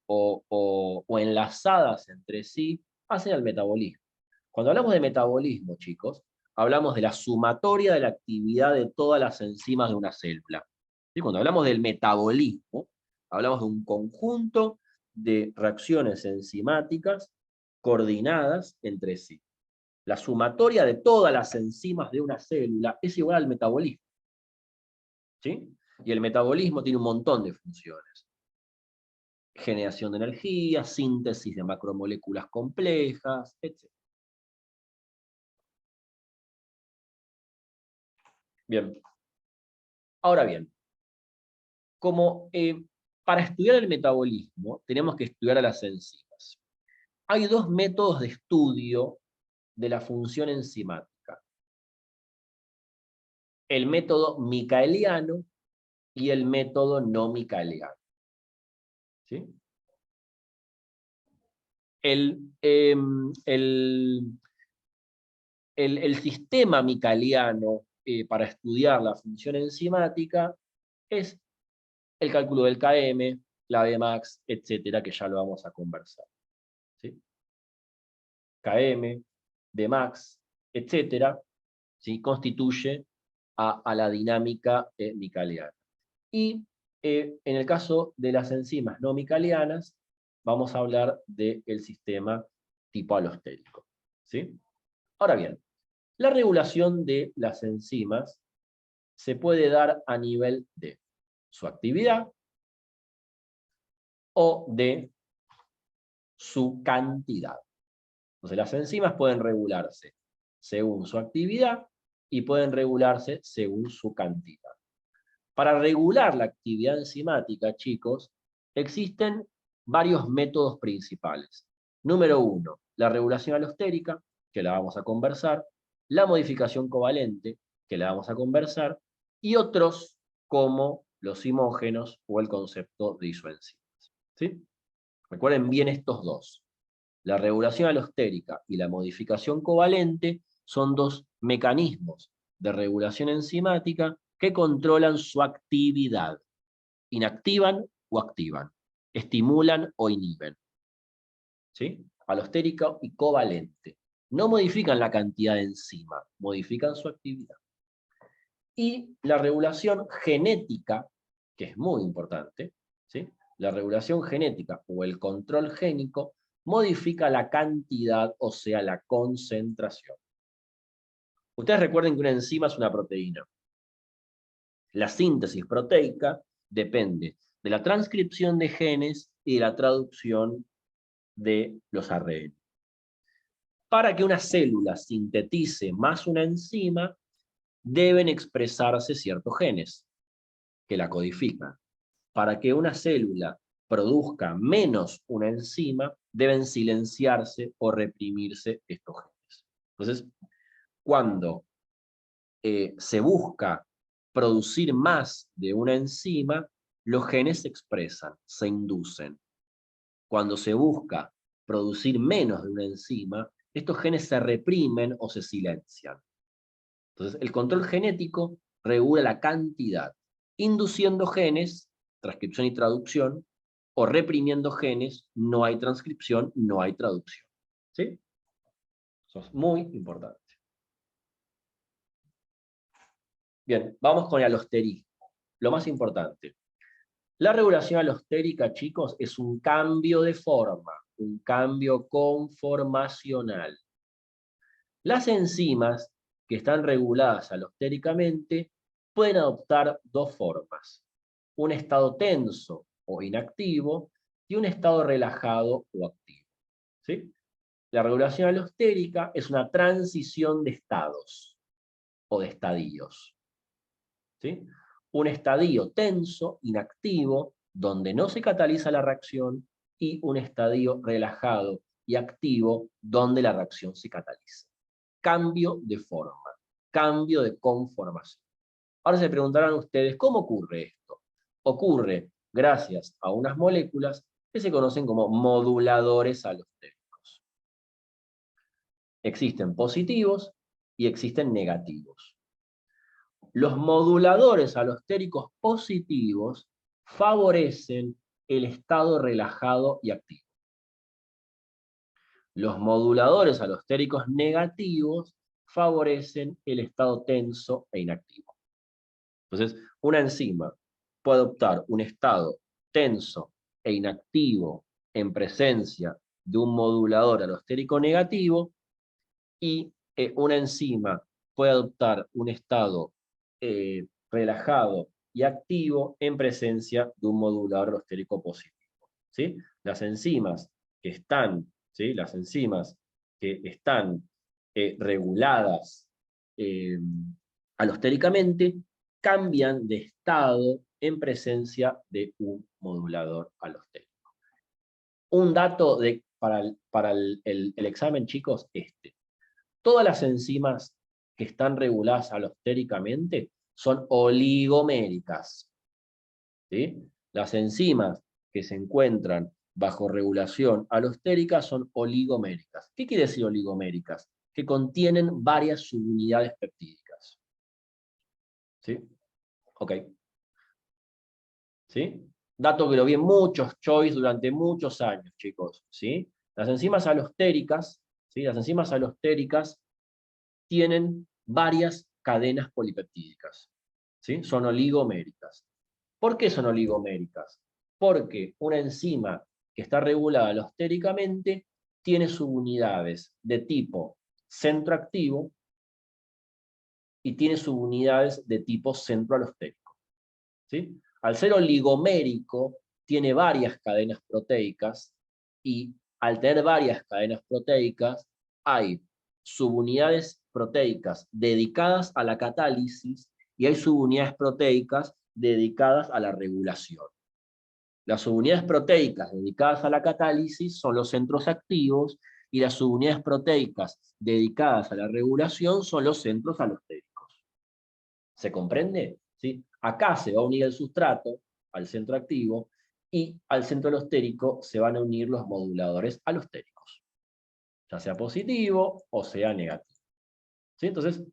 enlazadas entre sí, hacen el metabolismo. Cuando hablamos de metabolismo, chicos, hablamos de la sumatoria de la actividad de todas las enzimas de una célula. ¿Sí? Cuando hablamos del metabolismo, hablamos de un conjunto de reacciones enzimáticas coordinadas entre sí. La sumatoria de todas las enzimas de una célula es igual al metabolismo. ¿Sí? Y el metabolismo tiene un montón de funciones. Generación de energía, síntesis de macromoléculas complejas, etc. Bien. Ahora bien, como para estudiar el metabolismo tenemos que estudiar a las enzimas. Hay dos métodos de estudio de la función enzimática. El método micaeliano y el método no micaeliano. ¿Sí? El sistema micaeliano para estudiar la función enzimática es el cálculo del Km, la Bmax, etcétera, que ya lo vamos a conversar. ¿Sí? Km, Bmax, etcétera, ¿sí?, constituye a la dinámica micaeliana. Y en el caso de las enzimas no micaelianas, vamos a hablar del sistema tipo alostérico. ¿Sí? Ahora bien, la regulación de las enzimas se puede dar a nivel de su actividad o de su cantidad. Entonces, las enzimas pueden regularse según su actividad y pueden regularse según su cantidad. Para regular la actividad enzimática, chicos, existen varios métodos principales. Número 1, la regulación alostérica, que la vamos a conversar, la modificación covalente, que la vamos a conversar, y otros como los imógenos o el concepto de isoenzimas. ¿Sí? Recuerden bien estos dos. La regulación alostérica y la modificación covalente son dos mecanismos de regulación enzimática que controlan su actividad. Inactivan o activan, estimulan o inhiben. ¿Sí? Alostérico y covalente. No modifican la cantidad de enzima, modifican su actividad. Y la regulación genética, que es muy importante, ¿sí?, la regulación genética o el control génico modifica la cantidad, o sea, la concentración. Ustedes recuerden que una enzima es una proteína. La síntesis proteica depende de la transcripción de genes y de la traducción de los ARN. Para que una célula sintetice más una enzima, deben expresarse ciertos genes que la codifican. Para que una célula produzca menos una enzima, deben silenciarse o reprimirse estos genes. Entonces, cuando se busca producir más de una enzima, los genes se expresan, se inducen. Cuando se busca producir menos de una enzima, estos genes se reprimen o se silencian. Entonces, el control genético regula la cantidad, induciendo genes, transcripción y traducción, o reprimiendo genes, no hay transcripción, no hay traducción. ¿Sí? Eso es muy importante. Bien, vamos con el alosterismo. Lo más importante. La regulación alostérica, chicos, es un cambio de forma, un cambio conformacional. Las enzimas que están reguladas alostéricamente pueden adoptar dos formas: un estado tenso o inactivo y un estado relajado o activo. ¿Sí? La regulación alostérica es una transición de estados o de estadios. ¿Sí? Un estadio tenso, inactivo, donde no se cataliza la reacción, y un estadio relajado y activo, donde la reacción se cataliza. Cambio de forma, cambio de conformación. Ahora se preguntarán ustedes, ¿cómo ocurre esto? Ocurre gracias a unas moléculas que se conocen como moduladores alostéricos. Existen positivos y existen negativos. Los moduladores alostéricos positivos favorecen el estado relajado y activo. Los moduladores alostéricos negativos favorecen el estado tenso e inactivo. Entonces, una enzima puede adoptar un estado tenso e inactivo en presencia de un modulador alostérico negativo, y una enzima puede adoptar un estado relajado y activo en presencia de un modulador alostérico positivo. ¿Sí? Las enzimas que están, ¿sí? Las enzimas que están reguladas alostéricamente cambian de estado en presencia de un modulador alostérico. Un dato para el examen, chicos, todas las enzimas que están reguladas alostéricamente son oligoméricas. ¿Sí? Las enzimas que se encuentran bajo regulación alostérica son oligoméricas. ¿Qué quiere decir oligoméricas? Que contienen varias subunidades peptídicas. ¿Sí? Ok. ¿Sí? Dato que lo vi en muchos choice durante muchos años, chicos. ¿Sí? Las enzimas alostéricas, ¿sí? Las enzimas alostéricas tienen varias cadenas polipeptídicas. ¿Sí? Son oligoméricas. ¿Por qué son oligoméricas? Porque una enzima que está regulada alostéricamente tiene subunidades de tipo centroactivo y tiene subunidades de tipo centroalostérico. ¿Sí? Al ser oligomérico, tiene varias cadenas proteicas, y al tener varias cadenas proteicas, hay subunidades proteicas dedicadas a la catálisis y hay subunidades proteicas dedicadas a la regulación. Las subunidades proteicas dedicadas a la catálisis son los centros activos, y las subunidades proteicas dedicadas a la regulación son los centros alostéricos. ¿Se comprende? ¿Sí? Acá se va a unir el sustrato al centro activo, y al centro alostérico se van a unir los moduladores alostéricos, ya sea positivo o sea negativo. ¿Sí? Entonces,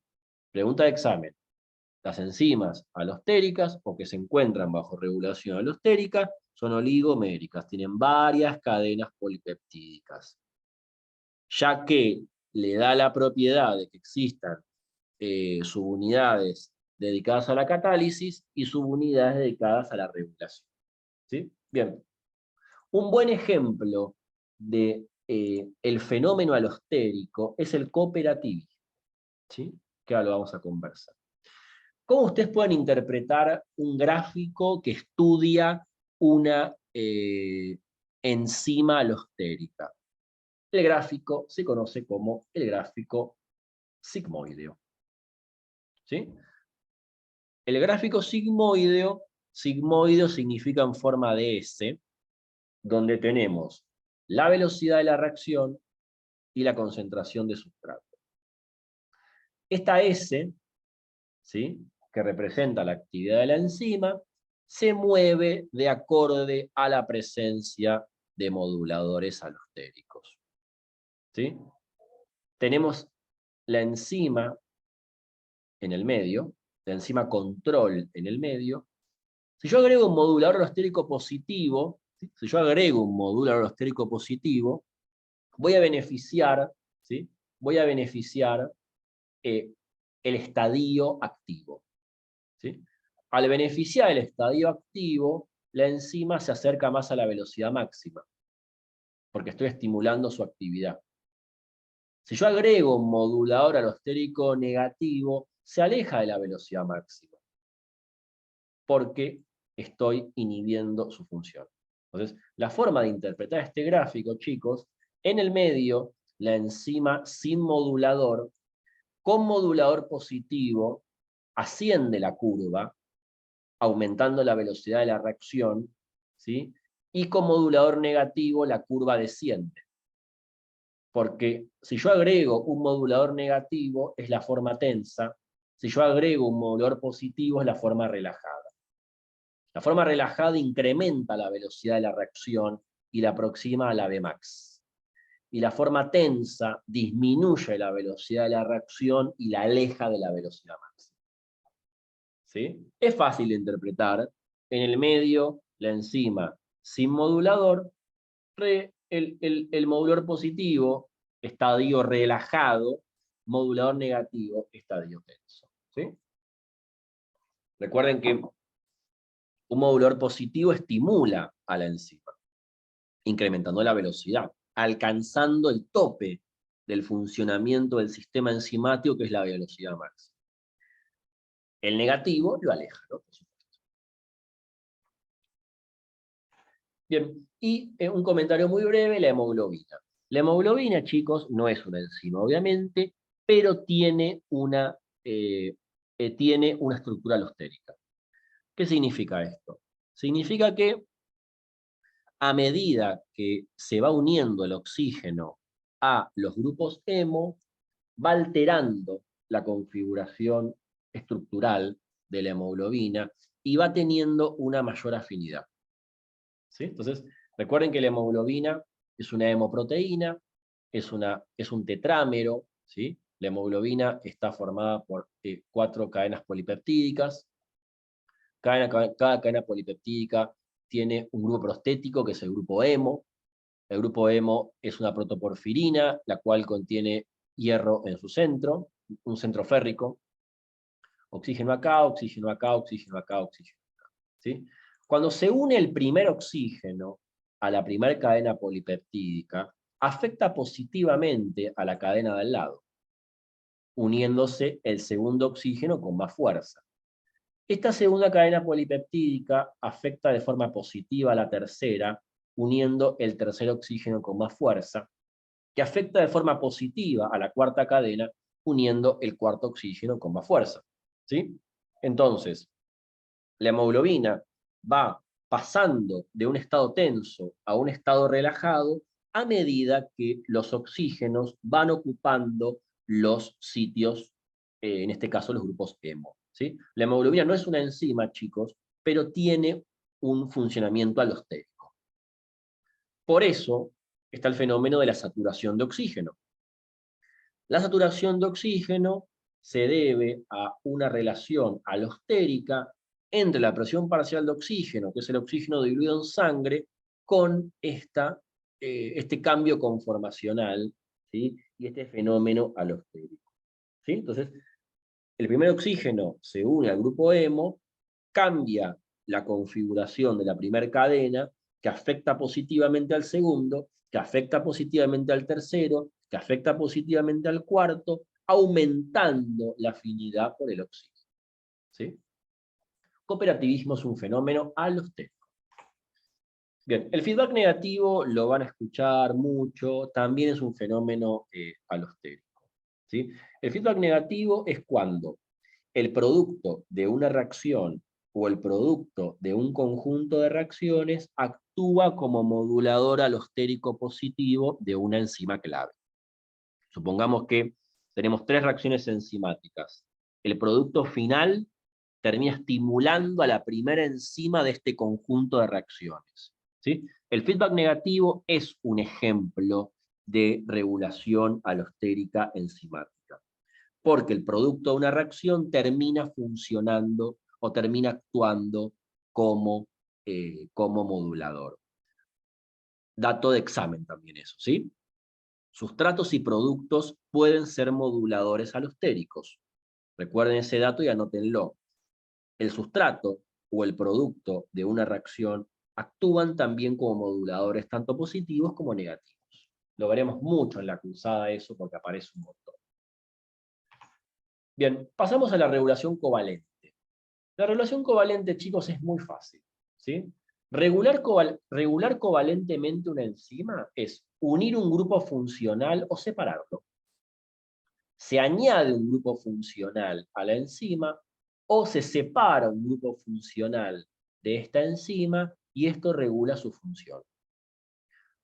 pregunta de examen. Las enzimas alostéricas o que se encuentran bajo regulación alostérica son oligoméricas, tienen varias cadenas polipeptídicas, ya que le da la propiedad de que existan subunidades dedicadas a la catálisis y subunidades dedicadas a la regulación. ¿Sí? Bien. Un buen ejemplo de el fenómeno alostérico es el cooperativismo, ¿sí? Que ahora lo vamos a conversar. ¿Cómo ustedes pueden interpretar un gráfico que estudia una enzima alostérica? El gráfico se conoce como el gráfico sigmoideo, ¿sí? El gráfico sigmoideo significa en forma de S, donde tenemos la velocidad de la reacción y la concentración de sustrato. Esta S, ¿sí?, que representa la actividad de la enzima, se mueve de acorde a la presencia de moduladores alostéricos, ¿sí? Tenemos la enzima en el medio, la enzima control en el medio. Si yo agrego un modulador alostérico positivo, ¿sí?, si yo agrego un modulador alostérico positivo, voy a beneficiar, ¿sí?, voy a beneficiar el estadio activo, ¿sí? Al beneficiar el estadio activo, la enzima se acerca más a la velocidad máxima, porque estoy estimulando su actividad. Si yo agrego un modulador alostérico negativo, se aleja de la velocidad máxima, porque estoy inhibiendo su función. Entonces, la forma de interpretar este gráfico, chicos, en el medio, la enzima sin modulador, con modulador positivo, asciende la curva, aumentando la velocidad de la reacción, ¿sí? Y con modulador negativo, la curva desciende. Porque si yo agrego un modulador negativo, es la forma tensa. Si yo agrego un modulador positivo, es la forma relajada. La forma relajada incrementa la velocidad de la reacción y la aproxima a la Vmax. Y la forma tensa disminuye la velocidad de la reacción y la aleja de la velocidad máxima, ¿sí? Es fácil de interpretar. En el medio, la enzima sin modulador, el modulador positivo, estadio relajado, modulador negativo, estadio tenso, ¿sí? Recuerden que un modulador positivo estimula a la enzima, incrementando la velocidad, alcanzando el tope del funcionamiento del sistema enzimático, que es la velocidad máxima. El negativo lo aleja, ¿no? Por supuesto. Bien, y un comentario muy breve, la hemoglobina. La hemoglobina, chicos, no es una enzima, obviamente, pero tiene una estructura alostérica. ¿Qué significa esto? Significa que a medida que se va uniendo el oxígeno a los grupos hemo, va alterando la configuración estructural de la hemoglobina y va teniendo una mayor afinidad, ¿sí? Entonces, recuerden que la hemoglobina es una hemoproteína, es un tetrámero, ¿sí? La hemoglobina está formada por 4 cadenas polipeptídicas. Cada cadena polipeptídica tiene un grupo prostético, que es el grupo hemo. El grupo hemo es una protoporfirina, la cual contiene hierro en su centro, un centro férrico. Oxígeno acá, oxígeno acá, oxígeno acá, oxígeno acá, ¿sí? Cuando se une el primer oxígeno a la primera cadena polipeptídica, afecta positivamente a la cadena de al lado, uniéndose el segundo oxígeno con más fuerza. Esta segunda cadena polipeptídica afecta de forma positiva a la tercera, uniendo el tercer oxígeno con más fuerza, que afecta de forma positiva a la cuarta cadena, uniendo el cuarto oxígeno con más fuerza, ¿sí? Entonces, la hemoglobina va pasando de un estado tenso a un estado relajado a medida que los oxígenos van ocupando los sitios, en este caso los grupos hemo, ¿sí? La hemoglobina no es una enzima, chicos, pero tiene un funcionamiento alostérico. Por eso está el fenómeno de la saturación de oxígeno. La saturación de oxígeno se debe a una relación alostérica entre la presión parcial de oxígeno, que es el oxígeno diluido en sangre, con este cambio conformacional, ¿sí?, y este fenómeno alostérico, ¿sí? Entonces, el primer oxígeno se une al grupo hemo, cambia la configuración de la primera cadena que afecta positivamente al segundo, que afecta positivamente al tercero, que afecta positivamente al cuarto, aumentando la afinidad por el oxígeno. ¿Sí? Cooperativismo es un fenómeno alostérico. Bien, el feedback negativo lo van a escuchar mucho, también es un fenómeno alostérico. ¿Sí? El feedback negativo es cuando el producto de una reacción o el producto de un conjunto de reacciones actúa como modulador alostérico positivo de una enzima clave. Supongamos que tenemos 3 reacciones enzimáticas. El producto final termina estimulando a la primera enzima de este conjunto de reacciones. ¿Sí? El feedback negativo es un ejemplo de regulación alostérica enzimática, porque el producto de una reacción termina funcionando o termina actuando como modulador. Dato de examen también eso, ¿sí? Sustratos y productos pueden ser moduladores alostéricos. Recuerden ese dato y anótenlo. El sustrato o el producto de una reacción actúan también como moduladores tanto positivos como negativos. Lo veremos mucho en la cruzada eso porque aparece un montón. Bien, pasamos a la regulación covalente. La regulación covalente, chicos, es muy fácil, ¿sí? Regular covalentemente una enzima es unir un grupo funcional o separarlo. Se añade un grupo funcional a la enzima o se separa un grupo funcional de esta enzima y esto regula su función.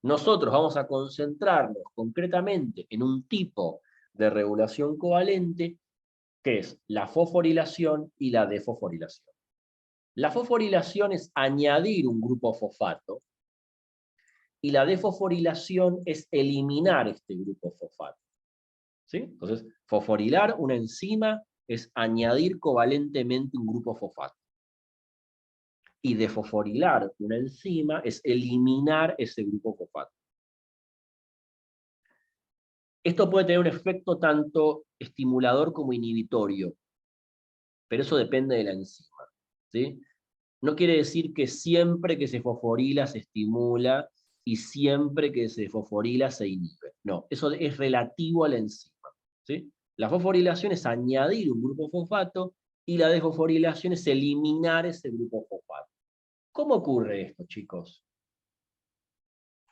Nosotros vamos a concentrarnos concretamente en un tipo de regulación covalente que es la fosforilación y la desfosforilación. La fosforilación es añadir un grupo fosfato y la desfosforilación es eliminar este grupo fosfato. ¿Sí? Entonces, fosforilar una enzima es añadir covalentemente un grupo fosfato. Y desfosforilar una enzima es eliminar ese grupo fosfato. Esto puede tener un efecto tanto estimulador como inhibitorio, pero eso depende de la enzima. ¿Sí? No quiere decir que siempre que se fosforila se estimula y siempre que se fosforila se inhibe. No, eso es relativo a la enzima. ¿Sí? La fosforilación es añadir un grupo fosfato y la desfosforilación es eliminar ese grupo fosfato. ¿Cómo ocurre esto, chicos?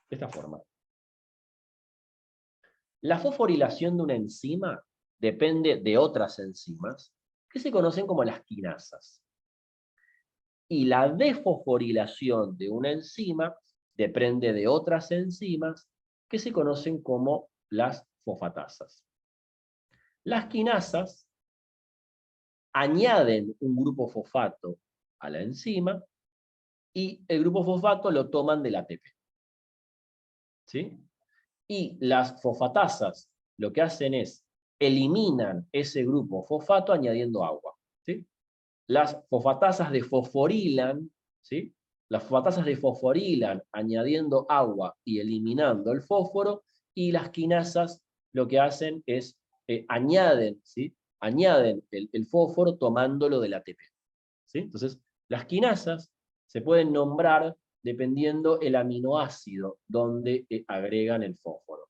De esta forma. La fosforilación de una enzima depende de otras enzimas que se conocen como las quinasas. Y la desfosforilación de una enzima depende de otras enzimas que se conocen como las fosfatasas. Las quinasas añaden un grupo fosfato a la enzima y el grupo fosfato lo toman del ATP. ¿Sí? Y las fosfatasas lo que hacen es eliminan ese grupo fosfato añadiendo agua. ¿Sí? Las fosfatasas desfosforilan, ¿sí? Las fosfatasas desfosforilan añadiendo agua y eliminando el fósforo, y las quinasas lo que hacen es añaden, ¿sí? Añaden el fósforo tomándolo del ATP. ¿Sí? Entonces, las quinasas se pueden nombrar dependiendo el aminoácido donde agregan el fósforo.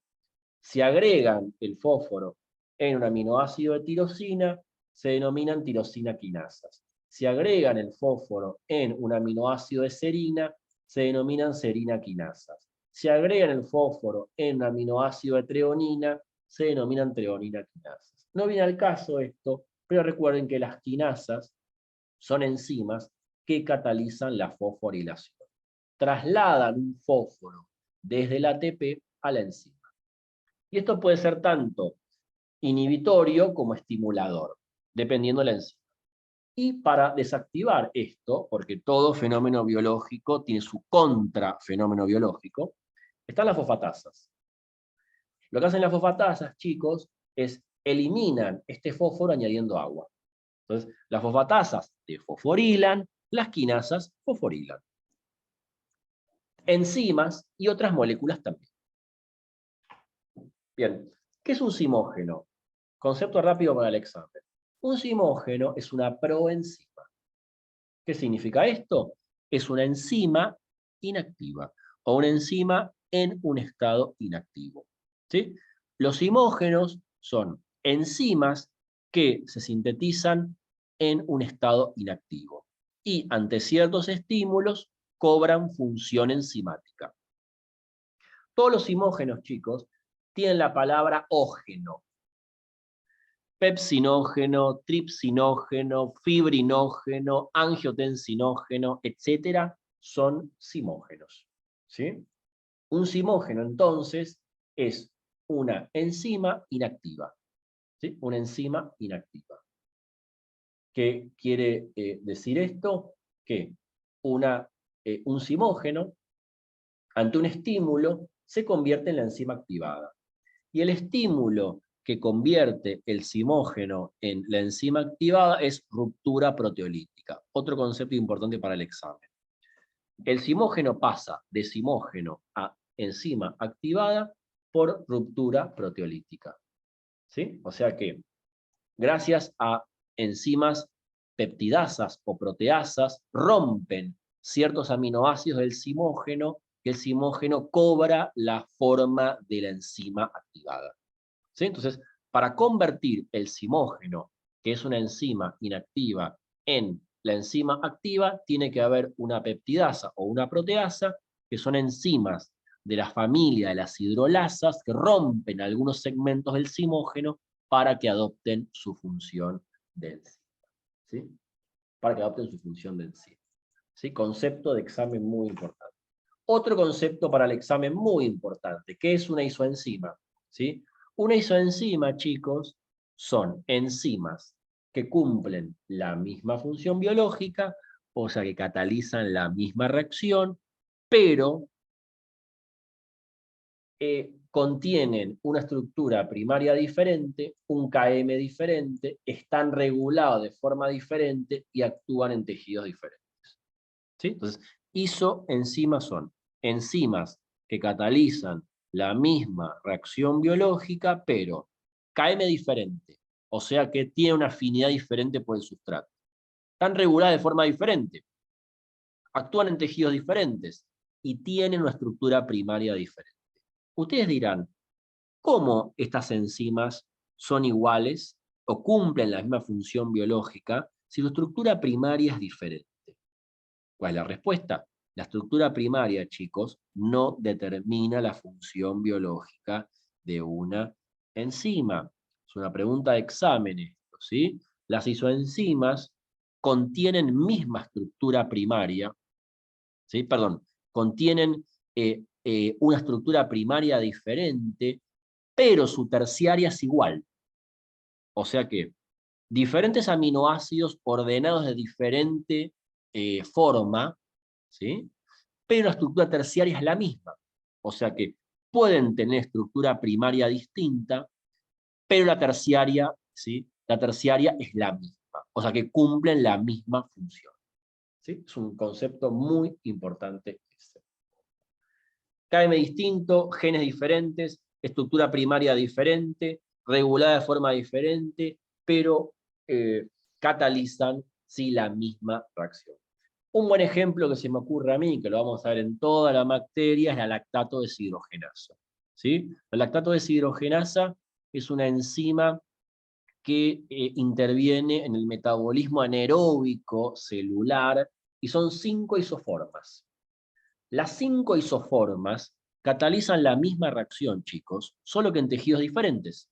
Si agregan el fósforo en un aminoácido de tirosina, se denominan tirosina quinasas. Si agregan el fósforo en un aminoácido de serina, se denominan serina quinasas. Si agregan el fósforo en un aminoácido de treonina, se denominan treonina quinasas. No viene al caso esto, pero recuerden que las quinasas son enzimas que catalizan la fosforilación. Trasladan un fósforo desde el ATP a la enzima. Y esto puede ser tanto inhibitorio como estimulador, dependiendo de la enzima. Y para desactivar esto, porque todo fenómeno biológico tiene su contrafenómeno biológico, están las fosfatasas. Lo que hacen las fosfatasas, chicos, es eliminan este fósforo añadiendo agua. Entonces, las fosfatasas desfosforilan, las quinasas fosforilan. Enzimas y otras moléculas también. Bien, ¿qué es un zimógeno? Concepto rápido para el examen. Un zimógeno es una proenzima. ¿Qué significa esto? Es una enzima inactiva, o una enzima en un estado inactivo. ¿Sí? Los simógenos son enzimas que se sintetizan en un estado inactivo y ante ciertos estímulos cobran función enzimática. Todos los simógenos, chicos, tienen la palabra ógeno. Pepsinógeno, tripsinógeno, fibrinógeno, angiotensinógeno, etcétera, son simógenos. ¿Sí? Un simógeno, entonces, es una enzima inactiva. ¿Sí? Una enzima inactiva. ¿Qué quiere decir esto? Que un simógeno, ante un estímulo, se convierte en la enzima activada. Y el estímulo que convierte el simógeno en la enzima activada es ruptura proteolítica. Otro concepto importante para el examen. El simógeno pasa de simógeno a enzima activada por ruptura proteolítica. ¿Sí? O sea que, gracias a enzimas peptidasas o proteasas, rompen ciertos aminoácidos del simógeno, y el simógeno cobra la forma de la enzima activada. ¿Sí? Entonces, para convertir el simógeno, que es una enzima inactiva, en la enzima activa, tiene que haber una peptidasa o una proteasa, que son enzimas de la familia de las hidrolasas, que rompen algunos segmentos del simógeno para que adopten su función de enzima. ¿Sí? Para que adopten su función de enzima. ¿Sí? Concepto de examen muy importante. Otro concepto para el examen muy importante, ¿qué es una isoenzima? ¿Sí? Una isoenzima, chicos, son enzimas que cumplen la misma función biológica, o sea, que catalizan la misma reacción, pero contienen una estructura primaria diferente, un KM diferente, están regulados de forma diferente y actúan en tejidos diferentes. ¿Sí? Entonces, isoenzimas son enzimas que catalizan la misma reacción biológica, pero KM diferente, o sea que tiene una afinidad diferente por el sustrato. Están reguladas de forma diferente, actúan en tejidos diferentes y tienen una estructura primaria diferente. Ustedes dirán, ¿cómo estas enzimas son iguales o cumplen la misma función biológica si su estructura primaria es diferente? ¿Cuál es la respuesta? La estructura primaria, chicos, no determina la función biológica de una enzima. Es una pregunta de examen esto, ¿sí? Las isoenzimas contienen misma estructura primaria, ¿sí? Perdón, contienen una estructura primaria diferente, pero su terciaria es igual. O sea que diferentes aminoácidos ordenados de diferente forma, ¿sí? Pero la estructura terciaria es la misma. O sea que pueden tener estructura primaria distinta, pero la terciaria, ¿sí? La terciaria es la misma. O sea que cumplen la misma función. ¿Sí? Es un concepto muy importante. KM distinto, genes diferentes, estructura primaria diferente, regulada de forma diferente, pero catalizan sí, la misma reacción. Un buen ejemplo que se me ocurre a mí, que lo vamos a ver en toda la materia, es la lactato deshidrogenasa. ¿Sí? La lactato deshidrogenasa es una enzima que interviene en el metabolismo anaeróbico celular y son 5 isoformas. Las 5 isoformas catalizan la misma reacción, chicos, solo que en tejidos diferentes.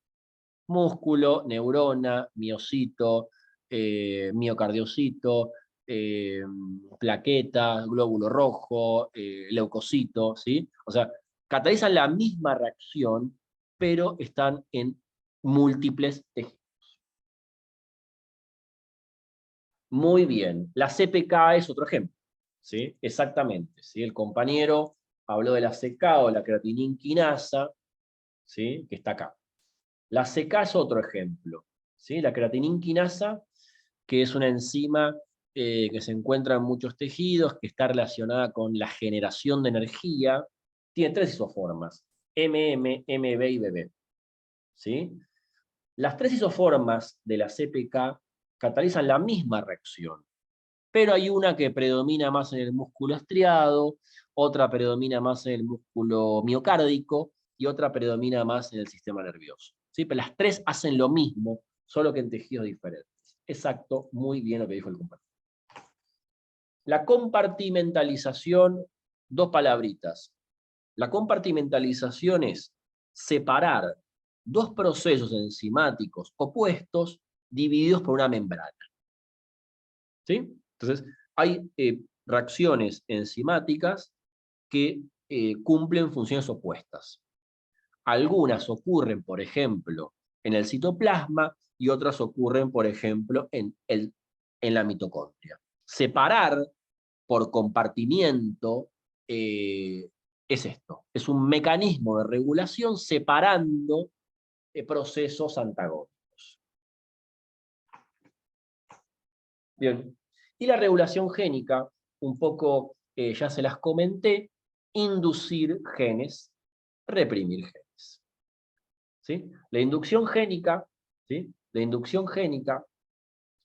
Músculo, neurona, miocito, miocardiocito, plaqueta, glóbulo rojo, leucocito, ¿sí? O sea, catalizan la misma reacción, pero están en múltiples tejidos. Muy bien, la CPK es otro ejemplo, ¿sí? Exactamente, ¿sí? El compañero habló de la CK o la creatininquinasa, ¿sí? Que está acá. La CK es otro ejemplo, ¿sí? La creatininquinasa, que es una enzima que se encuentra en muchos tejidos, que está relacionada con la generación de energía, tiene 3 isoformas, MM, MB y BB, ¿sí? Las 3 isoformas de la CPK catalizan la misma reacción, pero hay una que predomina más en el músculo estriado, otra predomina más en el músculo miocárdico y otra predomina más en el sistema nervioso. ¿Sí? Pero las tres hacen lo mismo, solo que en tejidos diferentes. Exacto, muy bien lo que dijo el compañero. La compartimentalización, dos palabritas. La compartimentalización es separar dos procesos enzimáticos opuestos divididos por una membrana. ¿Sí? Entonces, hay reacciones enzimáticas que cumplen funciones opuestas. Algunas ocurren, por ejemplo, en el citoplasma y otras ocurren, por ejemplo, en la mitocondria. Separar por compartimiento es esto. Es un mecanismo de regulación separando procesos antagónicos. Bien. Y la regulación génica, un poco ya se las comenté, inducir genes, reprimir genes. ¿Sí? La inducción génica, ¿sí? La inducción génica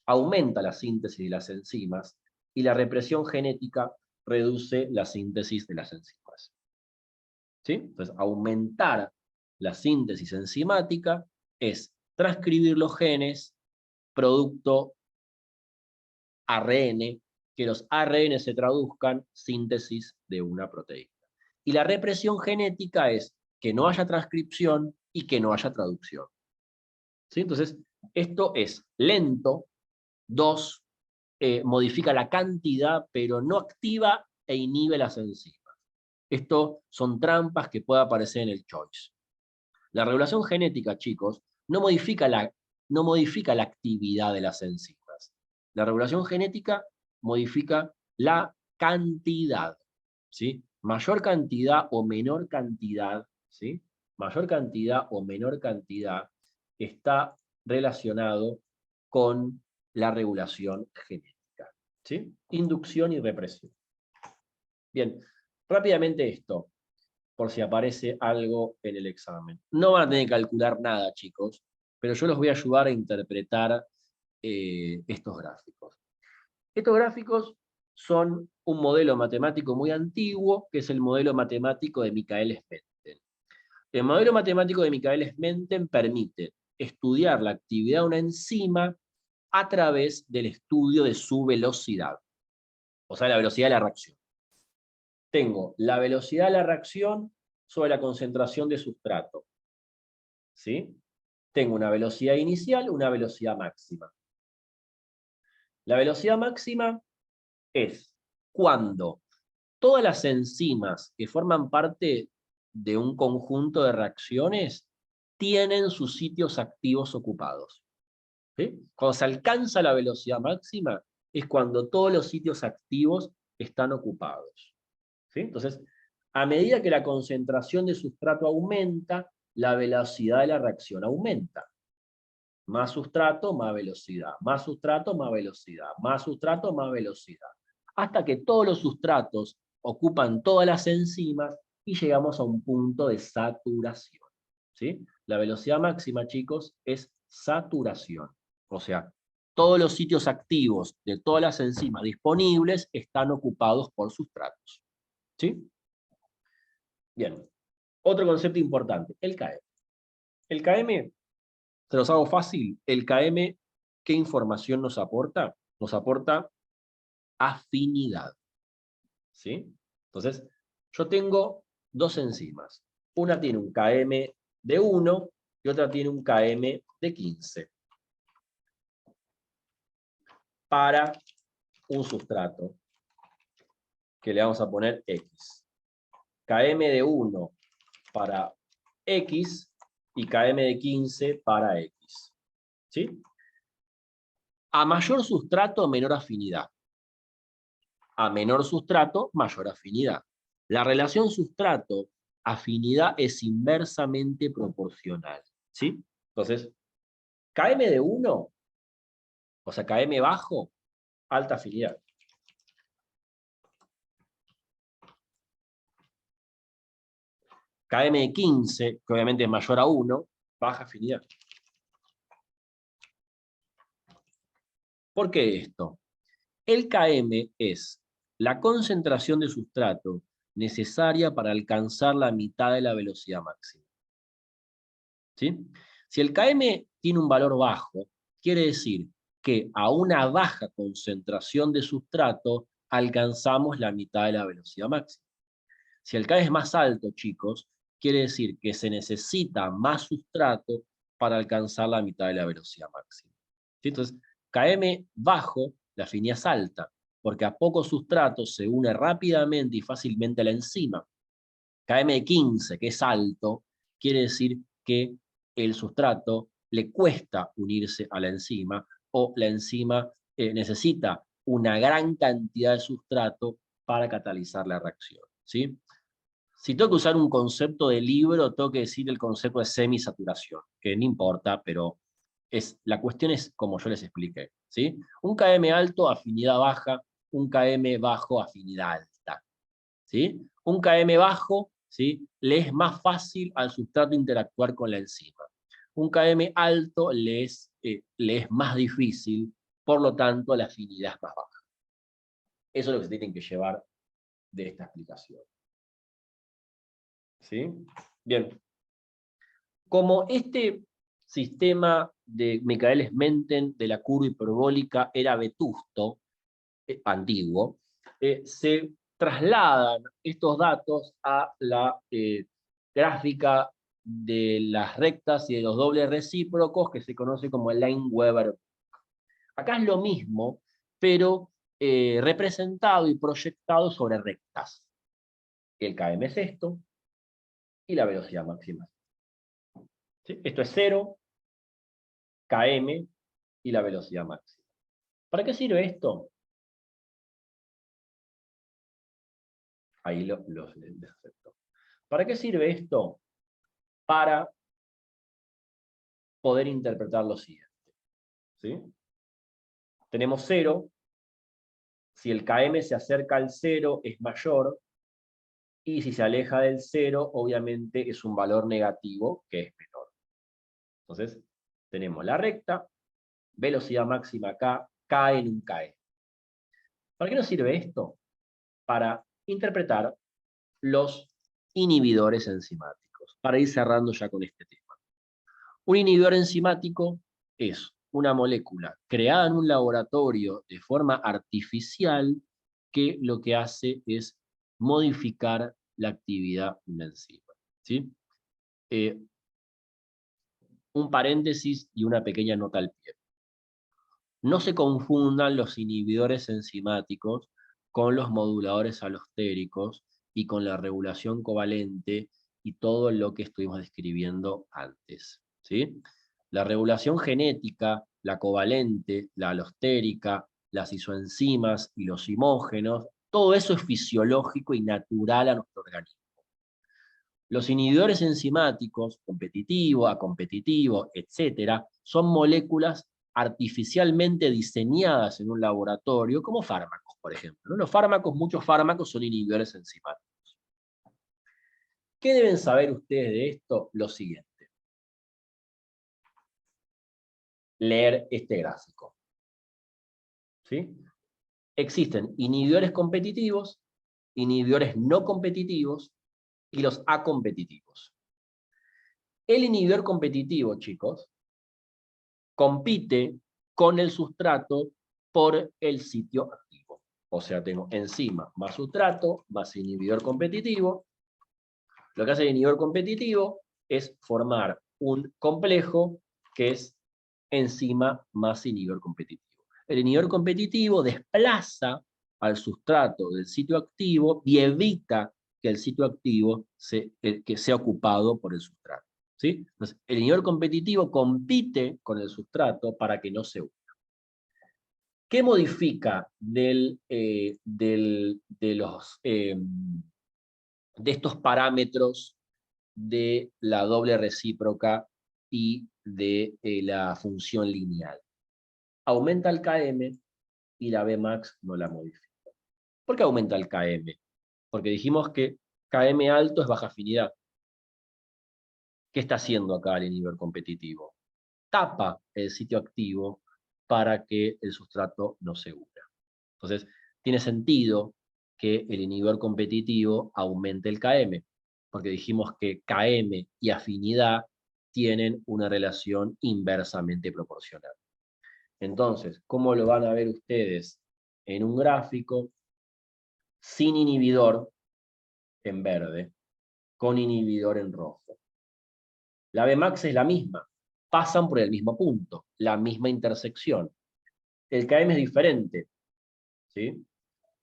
aumenta la síntesis de las enzimas y la represión genética reduce la síntesis de las enzimas. ¿Sí? Entonces, aumentar la síntesis enzimática es transcribir los genes producto ARN, que los ARN se traduzcan síntesis de una proteína. Y la represión genética es que no haya transcripción y que no haya traducción. ¿Sí? Entonces, esto es lento. Dos, modifica la cantidad, pero no activa e inhibe las enzimas. Esto son trampas que puede aparecer en el choice. La regulación genética, chicos, no modifica la actividad de las enzimas. La regulación genética modifica la cantidad, ¿sí? Mayor cantidad o menor cantidad, ¿sí? Mayor cantidad o menor cantidad está relacionado con la regulación genética, ¿sí? Inducción y represión. Bien, rápidamente esto, por si aparece algo en el examen. No van a tener que calcular nada, chicos, pero yo los voy a ayudar a interpretar estos gráficos. Estos gráficos son un modelo matemático muy antiguo, que es el modelo matemático de Michaelis-Menten. El modelo matemático de Michaelis-Menten permite estudiar la actividad de una enzima a través del estudio de su velocidad, o sea, la velocidad de la reacción. Tengo la velocidad de la reacción sobre la concentración de sustrato. ¿Sí? Tengo una velocidad inicial, una velocidad máxima. La velocidad máxima es cuando todas las enzimas que forman parte de un conjunto de reacciones tienen sus sitios activos ocupados. ¿Sí? Cuando se alcanza la velocidad máxima es cuando todos los sitios activos están ocupados. ¿Sí? Entonces, a medida que la concentración de sustrato aumenta, la velocidad de la reacción aumenta. Más sustrato, más velocidad. Más sustrato, más velocidad. Más sustrato, más velocidad. Hasta que todos los sustratos ocupan todas las enzimas y llegamos a un punto de saturación. ¿Sí? La velocidad máxima, chicos, es saturación. O sea, todos los sitios activos de todas las enzimas disponibles están ocupados por sustratos. ¿Sí? Bien. Otro concepto importante, el KM. El KM, se los hago fácil, el KM, ¿qué información nos aporta? Nos aporta afinidad. ¿Sí? Entonces, yo tengo dos enzimas. Una tiene un KM de 1 y otra tiene un KM de 15. Para un sustrato que le vamos a poner X. KM de 1 para X y KM de 15 para X. ¿Sí? A mayor sustrato, menor afinidad. A menor sustrato, mayor afinidad. La relación sustrato-afinidad es inversamente proporcional. ¿Sí? Entonces, KM de 1, o sea, KM bajo, alta afinidad. KM de 15, que obviamente es mayor a 1, baja afinidad. ¿Por qué esto? El Km es la concentración de sustrato necesaria para alcanzar la mitad de la velocidad máxima. ¿Sí? Si el Km tiene un valor bajo, quiere decir que a una baja concentración de sustrato alcanzamos la mitad de la velocidad máxima. Si el K es más alto, chicos, quiere decir que se necesita más sustrato para alcanzar la mitad de la velocidad máxima. ¿Sí? Entonces, Km bajo, la afinidad es alta, porque a poco sustrato se une rápidamente y fácilmente a la enzima. Km 15, que es alto, quiere decir que el sustrato le cuesta unirse a la enzima, o la enzima necesita una gran cantidad de sustrato para catalizar la reacción. ¿Sí? Si tengo que usar un concepto de libro, tengo que decir el concepto de semisaturación, que no importa, pero la cuestión es como yo les expliqué. ¿Sí? Un Km alto, afinidad baja; un Km bajo, afinidad alta. ¿Sí? Un Km bajo, ¿sí?, le es más fácil al sustrato interactuar con la enzima. Un Km alto le es más difícil, por lo tanto la afinidad es más baja. Eso es lo que se tienen que llevar de esta explicación. ¿Sí? Bien. Como este sistema de Michaelis-Menten de la curva hiperbólica era vetusto, antiguo, se trasladan estos datos a la gráfica de las rectas y de los dobles recíprocos, que se conoce como el Line-Weber. Acá es lo mismo, pero representado y proyectado sobre rectas. El Km es esto, y la velocidad máxima. ¿Sí? Esto es 0, Km y la velocidad máxima. ¿Para qué sirve esto? Ahí les acepto. ¿Para qué sirve esto? Para poder interpretar lo siguiente. ¿Sí? Tenemos 0, si el Km se acerca al 0 es mayor, y si se aleja del 0, obviamente es un valor negativo que es menor. Entonces, tenemos la recta, velocidad máxima K, K en un KE. ¿Para qué nos sirve esto? Para interpretar los inhibidores enzimáticos, para ir cerrando ya con este tema. Un inhibidor enzimático es una molécula creada en un laboratorio de forma artificial que lo que hace es modificar la actividad de una enzima. ¿Sí? Un paréntesis y una pequeña nota al pie. No se confundan los inhibidores enzimáticos con los moduladores alostéricos y con la regulación covalente y todo lo que estuvimos describiendo antes. ¿Sí? La regulación genética, la covalente, la alostérica, las isoenzimas y los imógenos, todo eso es fisiológico y natural a nuestro organismo. Los inhibidores enzimáticos, competitivo, acompetitivo, etc., son moléculas artificialmente diseñadas en un laboratorio, como fármacos, por ejemplo, ¿no? Muchos fármacos son inhibidores enzimáticos. ¿Qué deben saber ustedes de esto? Lo siguiente. Leer este gráfico. ¿Sí? Existen inhibidores competitivos, inhibidores no competitivos y los acompetitivos. El inhibidor competitivo, chicos, compite con el sustrato por el sitio activo. O sea, tengo enzima más sustrato más inhibidor competitivo. Lo que hace el inhibidor competitivo es formar un complejo que es enzima más inhibidor competitivo. El inhibidor competitivo desplaza al sustrato del sitio activo y evita que el sitio activo que sea ocupado por el sustrato. ¿Sí? Entonces, el inhibidor competitivo compite con el sustrato para que no se una. ¿Qué modifica de estos parámetros de la doble recíproca y de la función lineal? Aumenta el Km y la Bmax no la modifica. ¿Por qué aumenta el Km? Porque dijimos que Km alto es baja afinidad. ¿Qué está haciendo acá el inhibidor competitivo? Tapa el sitio activo para que el sustrato no se una. Entonces, tiene sentido que el inhibidor competitivo aumente el KM, porque dijimos que KM y afinidad tienen una relación inversamente proporcional. Entonces, ¿cómo lo van a ver ustedes en un gráfico? Sin inhibidor en verde, con inhibidor en rojo. La Bmax es la misma, pasan por el mismo punto, la misma intersección. El KM es diferente, ¿sí?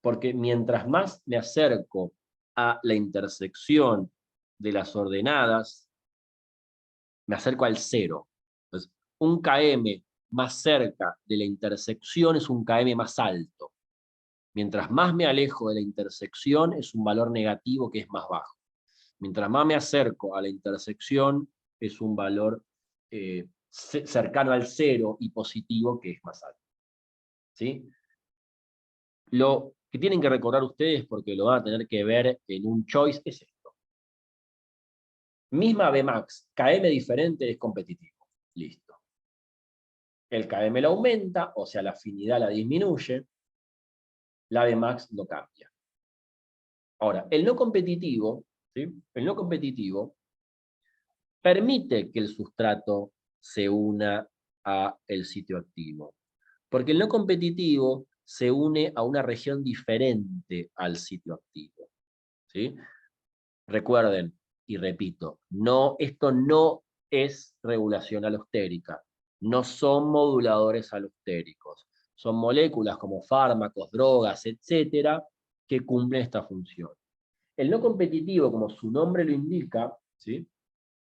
Porque mientras más me acerco a la intersección de las ordenadas, me acerco al cero. Entonces, un KM más cerca de la intersección es un KM más alto. Mientras más me alejo de la intersección, es un valor negativo que es más bajo. Mientras más me acerco a la intersección, es un valor cercano al cero y positivo que es más alto. ¿Sí? Lo que tienen que recordar ustedes, porque lo van a tener que ver en un choice, es esto. Misma Bmax, KM diferente es competitivo. Listo. El KM lo aumenta, o sea, la afinidad la disminuye, la Bmax no cambia. Ahora, el no competitivo, ¿sí? El no competitivo permite que el sustrato se una a el sitio activo. Porque el no competitivo se une a una región diferente al sitio activo. ¿Sí? Recuerden, y repito, esto no es regulación alostérica. No son moduladores alostéricos. Son moléculas como fármacos, drogas, etcétera, que cumplen esta función. El no competitivo, como su nombre lo indica, ¿sí?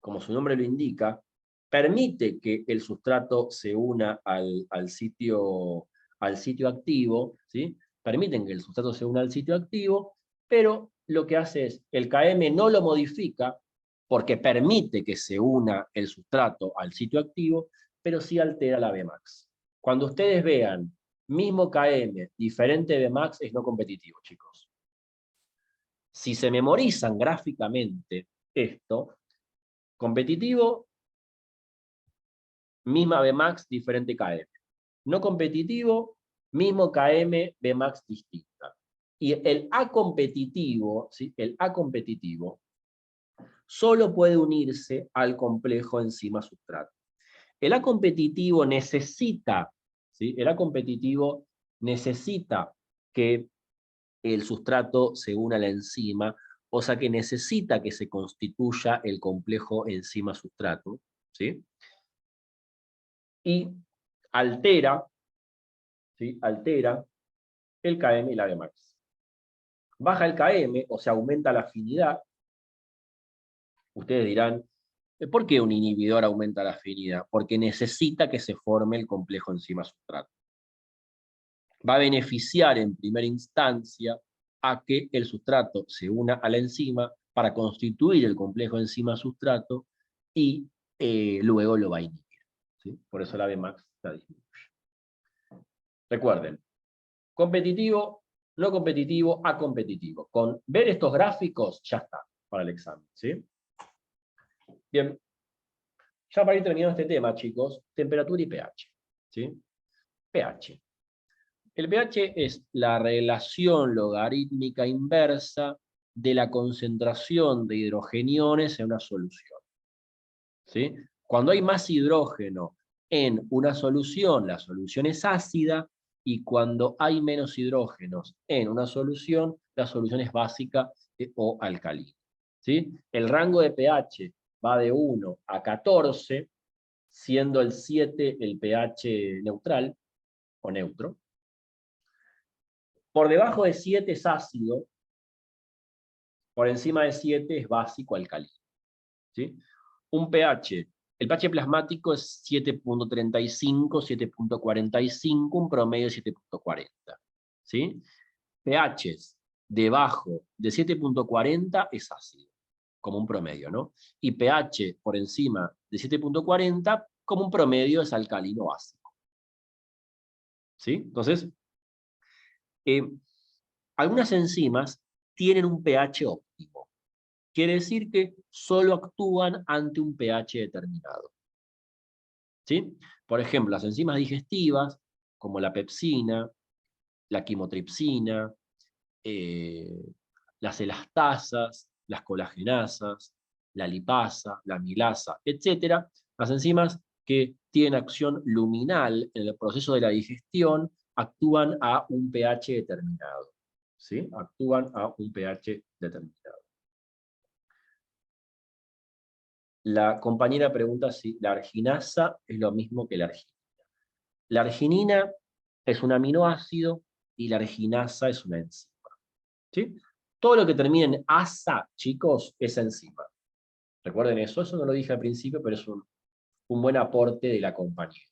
Como su nombre lo indica, permite que el sustrato se una al sitio activo, ¿sí? Permiten que el sustrato se una al sitio activo, pero lo que hace es, el KM no lo modifica porque permite que se una el sustrato al sitio activo, pero sí altera la Bmax. Cuando ustedes vean mismo KM, diferente Bmax, es no competitivo, chicos. Si se memorizan gráficamente esto, competitivo, misma Bmax, diferente KM. No competitivo, mismo KM, Bmax distinta. Y el A competitivo, ¿sí? El A competitivo solo puede unirse al complejo enzima-sustrato. El A competitivo necesita, ¿sí? El A competitivo necesita que el sustrato se una a la enzima, o sea que necesita que se constituya el complejo enzima-sustrato, ¿sí? Y altera, ¿sí? Altera el KM y la Bmax. Baja el KM, o sea, aumenta la afinidad. Ustedes dirán, ¿por qué un inhibidor aumenta la afinidad? Porque necesita que se forme el complejo enzima-sustrato. Va a beneficiar en primera instancia a que el sustrato se una a la enzima para constituir el complejo enzima-sustrato y luego lo va a inhibir, ¿sí? Por eso la Bmax la disminuye. Recuerden, competitivo, no competitivo, a competitivo. Con ver estos gráficos ya está para el examen, ¿sí? Bien, ya para ir terminando este tema, chicos, temperatura y pH, ¿sí? pH. El pH es la relación logarítmica inversa de la concentración de hidrogeniones en una solución, ¿sí? Cuando hay más hidrógeno en una solución, la solución es ácida, y cuando hay menos hidrógenos en una solución, la solución es básica o alcalina, ¿sí? El rango de pH va de 1 a 14, siendo el 7 el pH neutral o neutro. Por debajo de 7 es ácido, por encima de 7 es básico alcalino, ¿sí? Un pH, el pH plasmático es 7.35, 7.45, un promedio de 7.40, ¿sí? pHs debajo de 7.40 es ácido, como un promedio, ¿no? Y pH por encima de 7.40, como un promedio, es alcalino básico, ¿sí? Entonces, algunas enzimas tienen un pH óptimo. Quiere decir que solo actúan ante un pH determinado, ¿sí? Por ejemplo, las enzimas digestivas, como la pepsina, la quimotripsina, las elastasas, las colagenasas, la lipasa, la amilasa, etc. Las enzimas que tienen acción luminal en el proceso de la digestión actúan a un pH determinado. ¿Sí? Actúan a un pH determinado. La compañera pregunta si la arginasa es lo mismo que la arginina. La arginina es un aminoácido y la arginasa es una enzima. ¿Sí? Todo lo que termine en asa, chicos, es enzima. Recuerden eso no lo dije al principio, pero es un buen aporte de la compañía.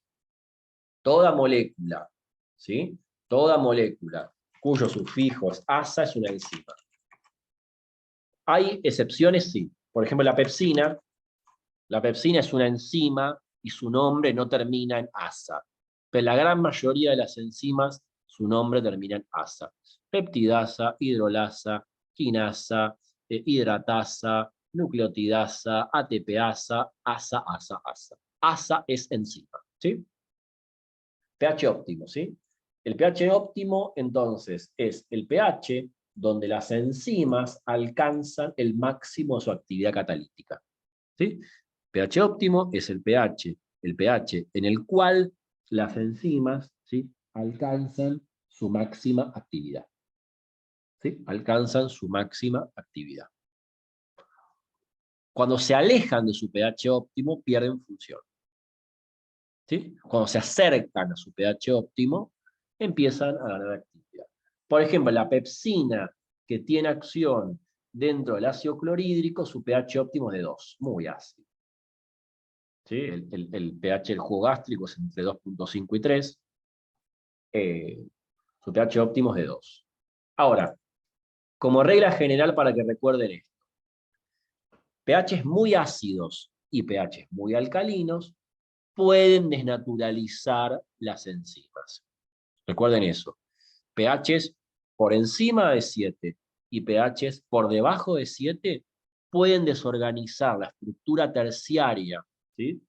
Toda molécula, ¿sí? Toda molécula cuyo sufijo es asa es una enzima. ¿Hay excepciones? Sí. Por ejemplo, la pepsina es una enzima y su nombre no termina en asa. Pero la gran mayoría de las enzimas, su nombre termina en asa. Peptidasa, hidrolasa, quinasa, hidratasa, nucleotidasa, ATPasa, asa. Asa es enzima, ¿sí? pH óptimo, ¿sí? El pH óptimo, entonces, es el pH donde las enzimas alcanzan el máximo de su actividad catalítica, ¿sí? pH óptimo es el pH en el cual las enzimas, ¿sí?, alcanzan su máxima actividad. ¿Sí? Alcanzan su máxima actividad. Cuando se alejan de su pH óptimo, pierden función. ¿Sí? Cuando se acercan a su pH óptimo, empiezan a ganar actividad. Por ejemplo, la pepsina, que tiene acción dentro del ácido clorhídrico, su pH óptimo es de 2, muy ácido. ¿Sí? El pH del jugo gástrico es entre 2.5 y 3. Su pH óptimo es de 2. Ahora, como regla general para que recuerden esto, pHs muy ácidos y pHs muy alcalinos pueden desnaturalizar las enzimas. Recuerden eso. pHs por encima de 7 y pHs por debajo de 7 pueden desorganizar la estructura terciaria, ¿sí?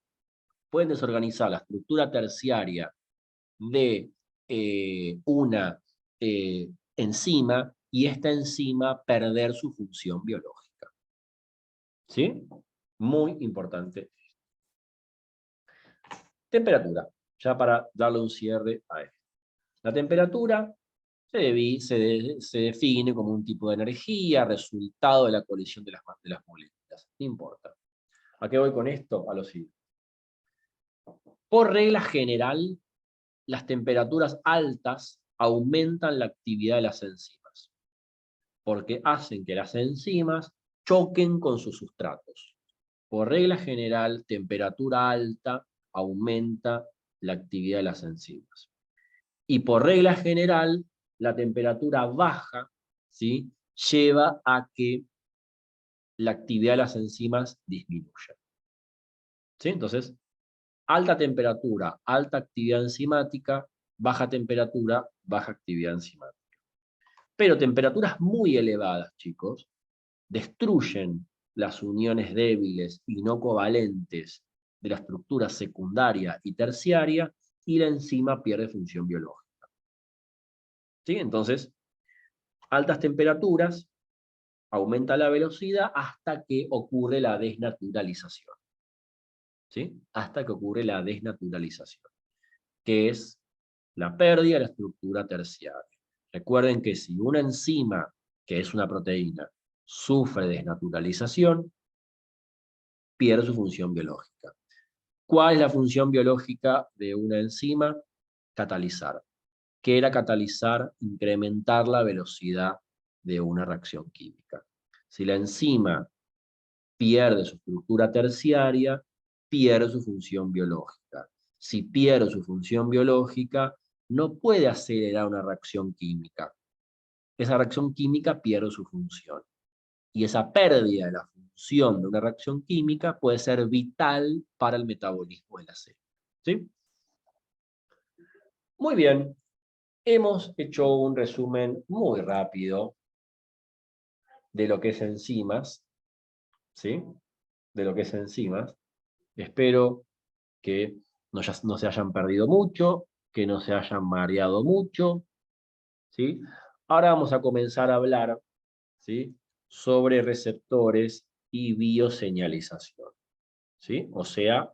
Pueden desorganizar la estructura terciaria de una enzima y esta enzima perder su función biológica. ¿Sí? Muy importante. Temperatura, ya para darle un cierre a esto. La temperatura se define como un tipo de energía, resultado de la colisión de las moléculas. No importa. ¿A qué voy con esto? A lo siguiente. Por regla general, las temperaturas altas aumentan la actividad de las enzimas, porque hacen que las enzimas choquen con sus sustratos. Por regla general, temperatura alta aumenta la actividad de las enzimas. Y por regla general, la temperatura baja, ¿sí?, lleva a que la actividad de las enzimas disminuya. ¿Sí? Entonces, alta temperatura, alta actividad enzimática, baja temperatura, baja actividad enzimática. Pero temperaturas muy elevadas, chicos, destruyen las uniones débiles y no covalentes de la estructura secundaria y terciaria y la enzima pierde función biológica. ¿Sí? Entonces, altas temperaturas, aumenta la velocidad hasta que ocurre la desnaturalización. ¿Sí? Hasta que ocurre la desnaturalización, que es la pérdida de la estructura terciaria. Recuerden que si una enzima, que es una proteína, sufre desnaturalización, pierde su función biológica. ¿Cuál es la función biológica de una enzima? Catalizar. ¿Qué era catalizar? Incrementar la velocidad de una reacción química. Si la enzima pierde su estructura terciaria, pierde su función biológica. Si pierde su función biológica, no puede acelerar una reacción química. Esa reacción química pierde su función. Y esa pérdida de la función de una reacción química puede ser vital para el metabolismo de la célula. ¿Sí? Muy bien. Hemos hecho un resumen muy rápido de lo que es enzimas. ¿Sí? De lo que es enzimas. Espero que no se hayan perdido mucho, que no se hayan mareado mucho, ¿sí? Ahora vamos a comenzar a hablar, ¿sí?, sobre receptores y bioseñalización, ¿sí? O sea,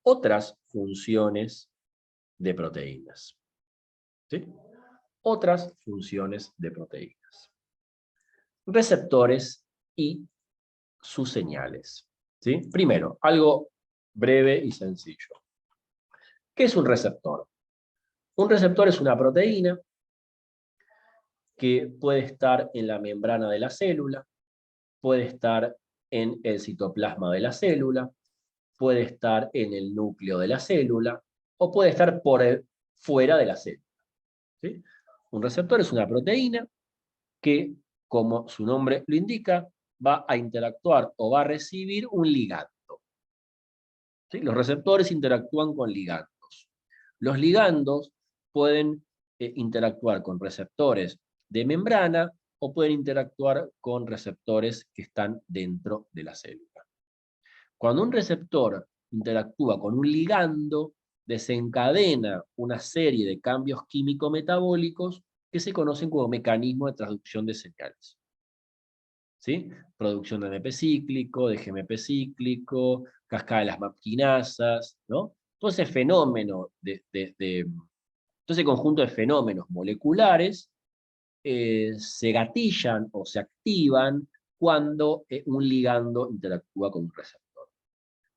otras funciones de proteínas, ¿sí? Otras funciones de proteínas. Receptores y sus señales, ¿sí? Primero, algo breve y sencillo. ¿Qué es un receptor? Un receptor es una proteína que puede estar en la membrana de la célula, puede estar en el citoplasma de la célula, puede estar en el núcleo de la célula, o puede estar fuera de la célula, ¿sí? Un receptor es una proteína que, como su nombre lo indica, va a interactuar o va a recibir un ligando, ¿sí? Los receptores interactúan con ligandos. Los ligandos pueden interactuar con receptores de membrana o pueden interactuar con receptores que están dentro de la célula. Cuando un receptor interactúa con un ligando, desencadena una serie de cambios químico-metabólicos que se conocen como mecanismo de transducción de señales, ¿sí? Producción de AMP cíclico, de GMP cíclico, cascada de las mapquinasas, ¿no? Todo ese fenómeno todo ese conjunto de fenómenos moleculares se gatillan o se activan cuando un ligando interactúa con un receptor.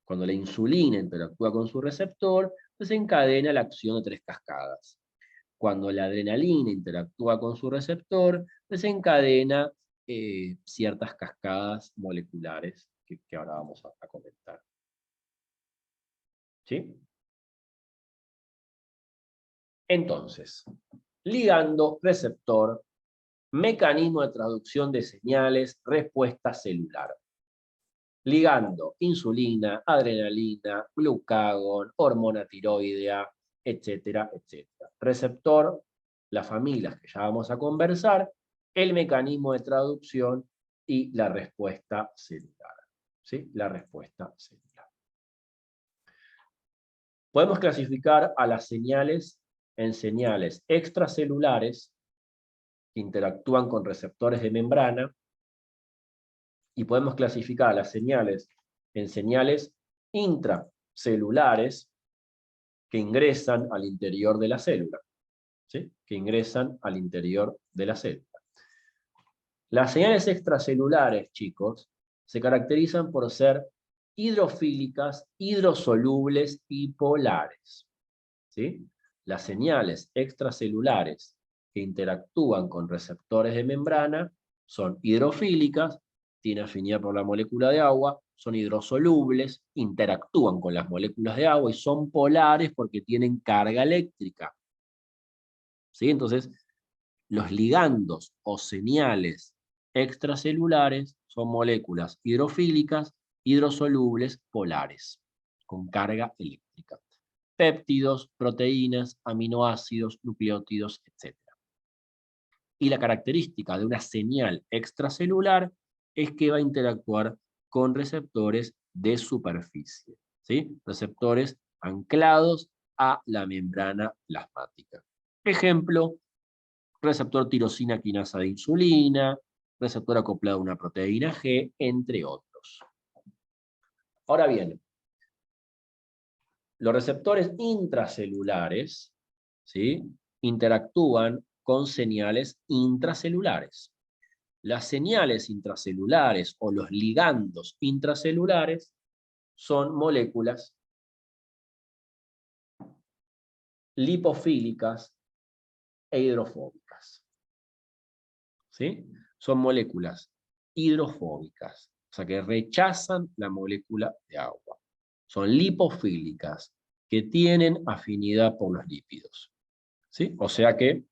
Cuando la insulina interactúa con su receptor, desencadena la acción de 3 cascadas. Cuando la adrenalina interactúa con su receptor, desencadena ciertas cascadas moleculares que ahora vamos a comentar. ¿Sí? Entonces, ligando, receptor, mecanismo de traducción de señales, respuesta celular. Ligando, insulina, adrenalina, glucagón, hormona tiroidea, etcétera, etcétera. Receptor, las familias que ya vamos a conversar, el mecanismo de traducción y la respuesta celular, ¿sí? La respuesta celular. Podemos clasificar a las señales en señales extracelulares que interactúan con receptores de membrana, y podemos clasificar a las señales en señales intracelulares que ingresan al interior de la célula, ¿sí? Que ingresan al interior de la célula. Las señales extracelulares, chicos, se caracterizan por ser hidrofílicas, hidrosolubles y polares, ¿sí? Las señales extracelulares que interactúan con receptores de membrana son hidrofílicas, tienen afinidad por la molécula de agua, son hidrosolubles, interactúan con las moléculas de agua y son polares porque tienen carga eléctrica, ¿sí? Entonces, los ligandos o señales extracelulares son moléculas hidrofílicas, hidrosolubles, polares, con carga eléctrica. Péptidos, proteínas, aminoácidos, nucleótidos, etc. Y la característica de una señal extracelular es que va a interactuar con receptores de superficie, ¿sí? Receptores anclados a la membrana plasmática. Ejemplo, receptor tirosina quinasa de insulina, receptor acoplado a una proteína G, entre otros. Ahora bien, los receptores intracelulares, ¿sí?, interactúan con señales intracelulares. Las señales intracelulares o los ligandos intracelulares son moléculas lipofílicas e hidrofóbicas, ¿sí? Son moléculas hidrofóbicas, o sea que rechazan la molécula de agua. Son lipofílicas, que tienen afinidad por los lípidos, ¿sí? O sea que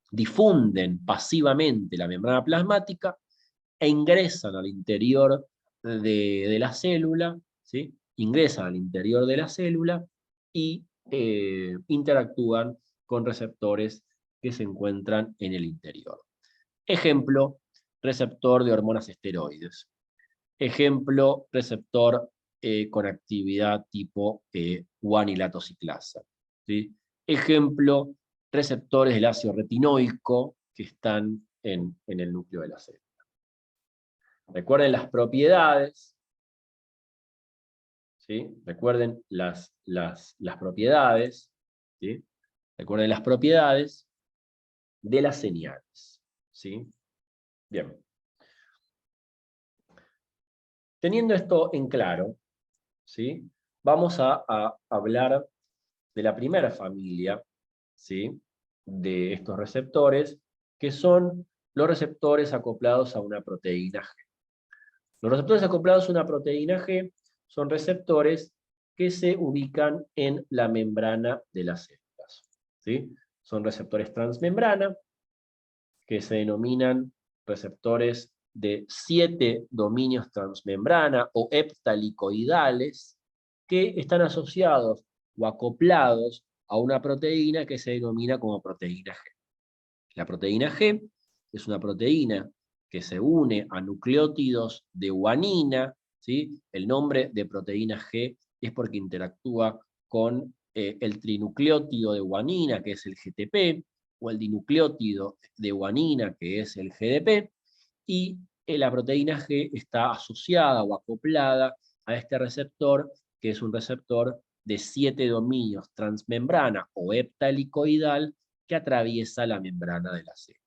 difunden pasivamente la membrana plasmática e ingresan al interior de la célula, ¿sí? Ingresan al interior de la célula y interactúan con receptores que se encuentran en el interior. Ejemplo, receptor de hormonas esteroides. Ejemplo, receptor con actividad tipo guanilatociclasa, ¿sí? Ejemplo, receptores del ácido retinoico que están en el núcleo de la célula. Recuerden las propiedades, ¿sí? Recuerden las propiedades, ¿sí? Recuerden las propiedades de las señales, ¿sí? Bien. Teniendo esto en claro, ¿sí? Vamos a hablar de la primera familia, ¿sí? De estos receptores, que son los receptores acoplados a una proteína G. Los receptores acoplados a una proteína G son receptores que se ubican en la membrana de las células, ¿sí? Son receptores transmembrana, que se denominan receptores de 7 dominios transmembrana o heptalicoidales, que están asociados o acoplados a una proteína que se denomina como proteína G. La proteína G es una proteína que se une a nucleótidos de guanina, ¿sí? El nombre de proteína G es porque interactúa con el trinucleótido de guanina, que es el GTP, o el dinucleótido de guanina, que es el GDP, y la proteína G está asociada o acoplada a este receptor, que es un receptor de 7 dominios transmembrana o heptalicoidal que atraviesa la membrana de la célula.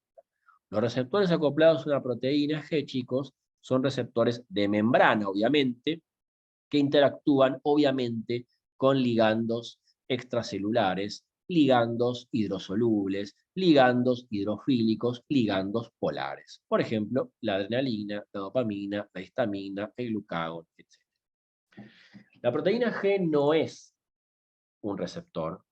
Los receptores acoplados a una proteína G, chicos, son receptores de membrana, obviamente, que interactúan, obviamente, con ligandos extracelulares, ligandos hidrosolubles, ligandos hidrofílicos, ligandos polares. Por ejemplo, la adrenalina, la dopamina, la histamina, el glucagón, etc. La proteína G no es un receptor,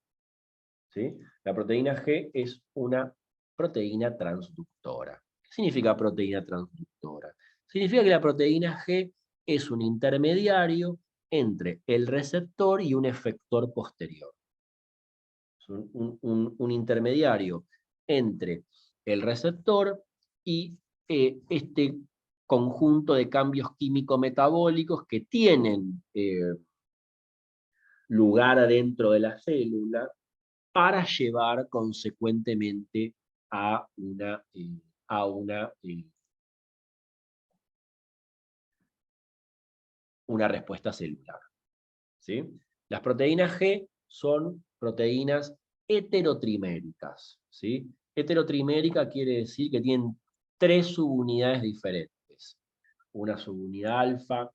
¿sí? La proteína G es una proteína transductora. ¿Qué significa proteína transductora? Significa que la proteína G es un intermediario entre el receptor y un efector posterior. Es un intermediario entre el receptor y este conjunto de cambios químico-metabólicos que tienen lugar dentro de la célula para llevar consecuentemente a una respuesta celular, ¿sí? Las proteínas G son proteínas heterotriméricas, ¿sí? Heterotrimérica quiere decir que tienen 3 subunidades diferentes. Una subunidad alfa,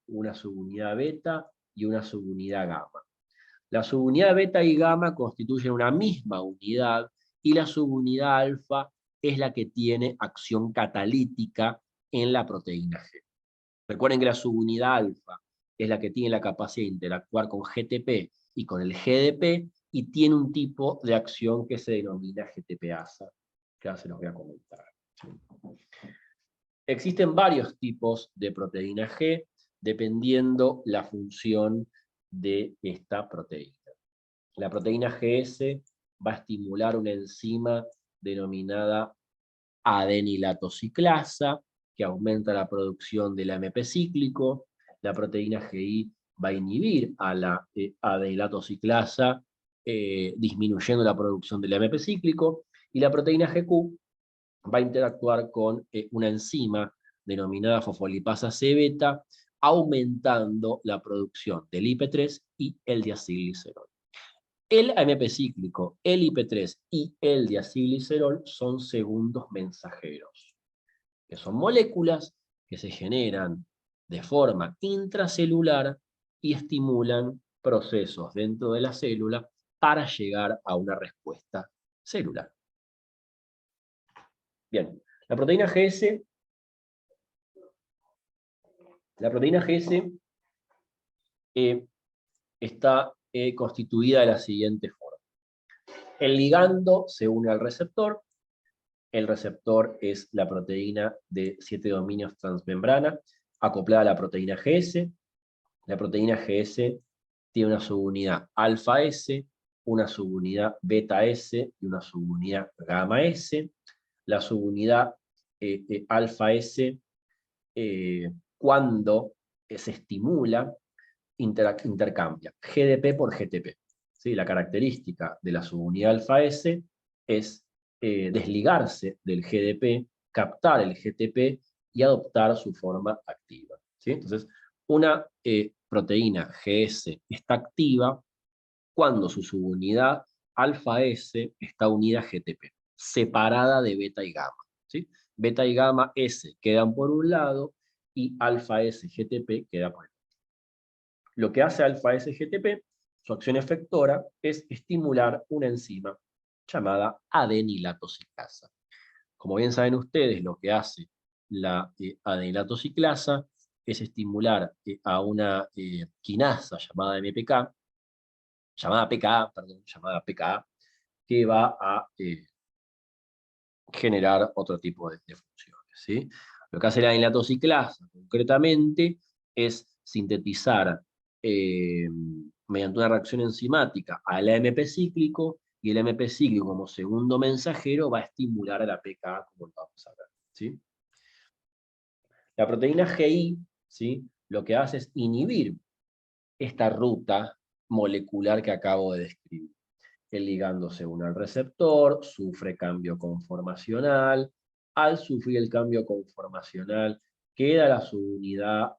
una subunidad beta y una subunidad gamma. La subunidad beta y gamma constituyen una misma unidad y la subunidad alfa es la que tiene acción catalítica en la proteína G. Recuerden que la subunidad alfa es la que tiene la capacidad de interactuar con GTP y con el GDP y tiene un tipo de acción que se denomina GTPasa, que ahora se los voy a comentar. Existen varios tipos de proteína G dependiendo la función de esta proteína. La proteína GS va a estimular una enzima denominada adenilatociclasa, que aumenta la producción del AMP cíclico. La proteína GI va a inhibir a la adenilatociclasa, disminuyendo la producción del AMP cíclico. Y la proteína GQ va a interactuar con una enzima denominada fosfolipasa C-beta, aumentando la producción del IP3 y el diacilglicerol. El AMP cíclico, el IP3 y el diacilglicerol son segundos mensajeros, que son moléculas que se generan de forma intracelular y estimulan procesos dentro de la célula para llegar a una respuesta celular. Bien, la proteína GS está constituida de la siguiente forma. El ligando se une al receptor. El receptor es la proteína de 7 dominios transmembrana, acoplada a la proteína GS. La proteína GS tiene una subunidad alfa S, una subunidad beta S y una subunidad gamma S. La subunidad alfa S, cuando se estimula, intercambia GDP por GTP. ¿Sí? La característica de la subunidad alfa S es desligarse del GDP, captar el GTP y adoptar su forma activa, ¿sí? Entonces, una proteína GS está activa cuando su subunidad alfa S está unida a GTP, separada de beta y gamma, ¿sí? Beta y gamma S quedan por un lado y alfa S GTP queda por el otro. Lo que hace alfa S GTP, su acción efectora, es estimular una enzima llamada adenilatociclasa. Como bien saben ustedes, lo que hace la adenilatociclasa es estimular a una quinasa llamada MPK, llamada PKA, perdón, llamada PKA, que va a generar otro tipo de funciones, ¿sí? Lo que hace la adenilatociclasa, concretamente, es sintetizar mediante una reacción enzimática al AMP cíclico, y el AMP cíclico como segundo mensajero va a estimular a la PKA, como lo vamos a ver, ¿sí? La proteína GI, ¿sí?, lo que hace es inhibir esta ruta molecular que acabo de describir. El ligando se une al receptor, sufre cambio conformacional. Al sufrir el cambio conformacional, queda la subunidad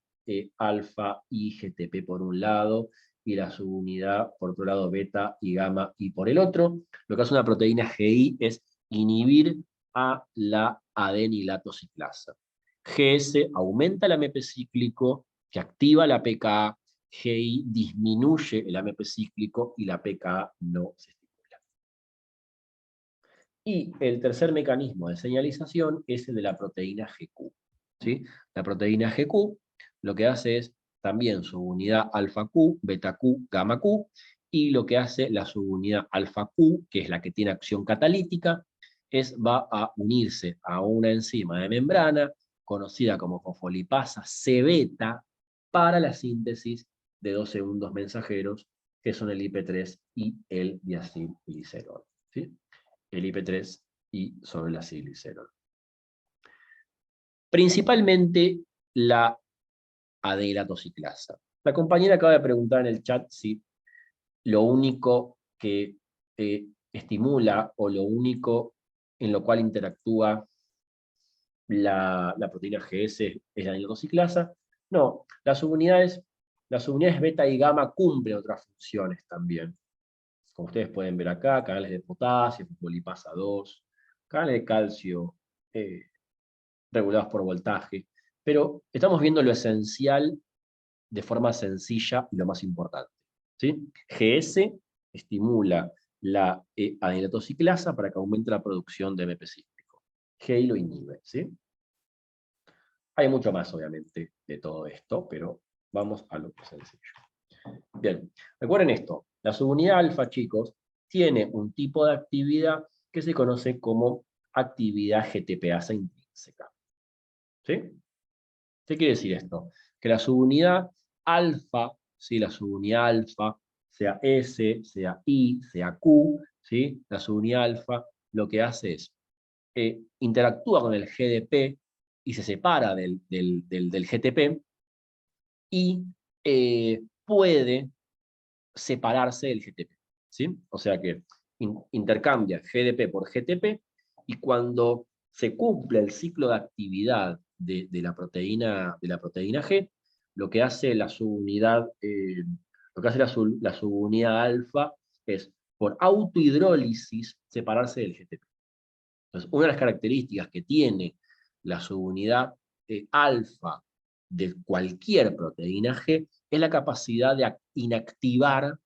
alfa y GTP por un lado, y la subunidad, por otro lado, beta y gamma y por el otro. Lo que hace una proteína GI es inhibir a la adenilatociclasa. GS aumenta el AMP cíclico, que activa la PKA. GI disminuye el AMP cíclico y la PKA no se estimula. Y el tercer mecanismo de señalización es el de la proteína GQ, ¿sí? La proteína GQ lo que hace es también subunidad alfa Q, beta Q, gamma Q, y lo que hace la subunidad alfa Q, que es la que tiene acción catalítica, va a unirse a una enzima de membrana conocida como fosfolipasa C-beta para la síntesis de dos segundos mensajeros, que son el IP3 y el diacilglicerol, ¿sí? El IP3 y sobre la acilglicerol. Principalmente la adenilatociclasa. La compañera acaba de preguntar en el chat si lo único que estimula o lo único en lo cual interactúa la proteína GS es la adenilatociclasa. No, las subunidades beta y gamma cumplen otras funciones también. Como ustedes pueden ver acá, canales de potasio, fosfolipasa 2, canales de calcio regulados por voltaje. Pero estamos viendo lo esencial de forma sencilla y lo más importante, ¿sí? GS estimula la adenilatociclasa para que aumente la producción de AMP cíclico. GI lo inhibe, ¿sí? Hay mucho más, obviamente, de todo esto, pero vamos a lo sencillo. Bien, recuerden esto. La subunidad alfa, chicos, tiene un tipo de actividad que se conoce como actividad GTPasa intrínseca. ¿Sí? ¿Qué quiere decir esto? Que la subunidad alfa, ¿sí?, la subunidad alfa, sea S, sea I, sea Q, ¿sí?, la subunidad alfa lo que hace es interactúa con el GDP y se separa del GTP y puede separarse del GTP, ¿sí? O sea que intercambia GDP por GTP, y cuando se cumple el ciclo de actividad de la proteína G, lo que hace la subunidad, la subunidad alfa es, por autohidrólisis, separarse del GTP. Entonces, una de las características que tiene la subunidad alfa de cualquier proteína G es la capacidad de inactivar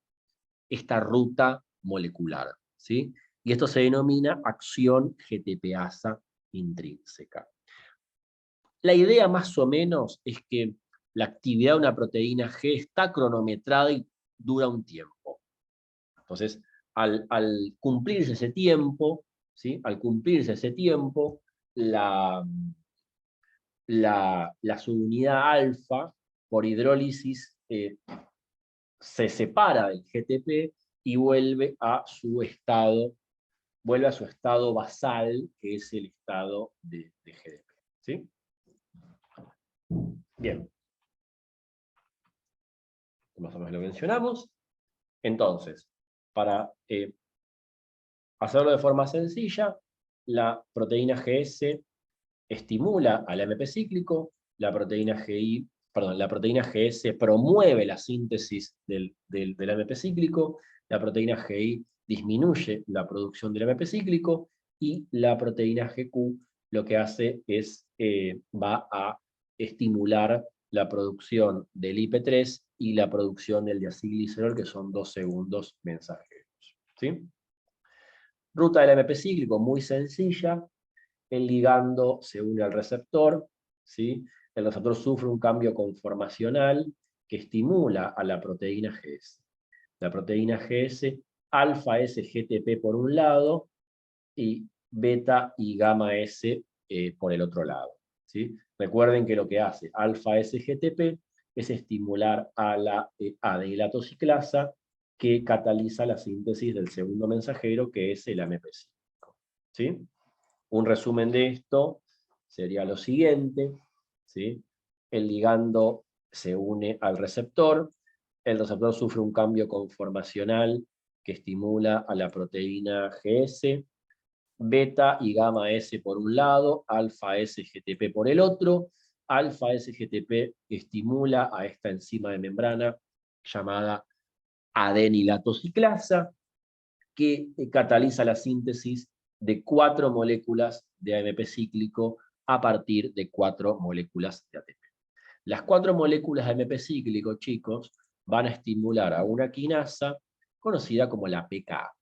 esta ruta molecular, ¿sí? Y esto se denomina acción GTPasa intrínseca. La idea más o menos es que la actividad de una proteína G está cronometrada y dura un tiempo. Entonces, al cumplirse ese tiempo, ¿sí?, al cumplirse ese tiempo, la subunidad alfa, por hidrólisis, se separa del GTP y vuelve a su estado basal, que es el estado de GDP. ¿Sí? Bien. Más o menos lo mencionamos. Entonces, para hacerlo de forma sencilla, la proteína GS estimula al AMP cíclico, la proteína GS promueve la síntesis del AMP cíclico, la proteína GI disminuye la producción del AMP cíclico, y la proteína GQ lo que hace es, va a estimular la producción del IP3 y la producción del diacilglicerol, que son dos segundos mensajeros. ¿Sí? Ruta del AMP cíclico muy sencilla. El ligando se une al receptor, ¿sí? El receptor sufre un cambio conformacional que estimula a la proteína GS. La proteína GS, alfa S GTP por un lado, y beta y gamma S por el otro lado. ¿Sí? Recuerden que lo que hace alfa S-GTP es estimular a la adenylatociclasa, que cataliza la síntesis del segundo mensajero, que es el AMP5. ¿Sí? Un resumen de esto sería lo siguiente. ¿Sí? El ligando se une al receptor, el receptor sufre un cambio conformacional que estimula a la proteína GS, beta y gamma S por un lado, alfa S-GTP por el otro. Alfa S-GTP estimula a esta enzima de membrana llamada adenilatociclasa, que cataliza la síntesis de 4 moléculas de AMP cíclico a partir de 4 moléculas de ATP. Las 4 moléculas de AMP cíclico, chicos, van a estimular a una quinasa conocida como la PKA.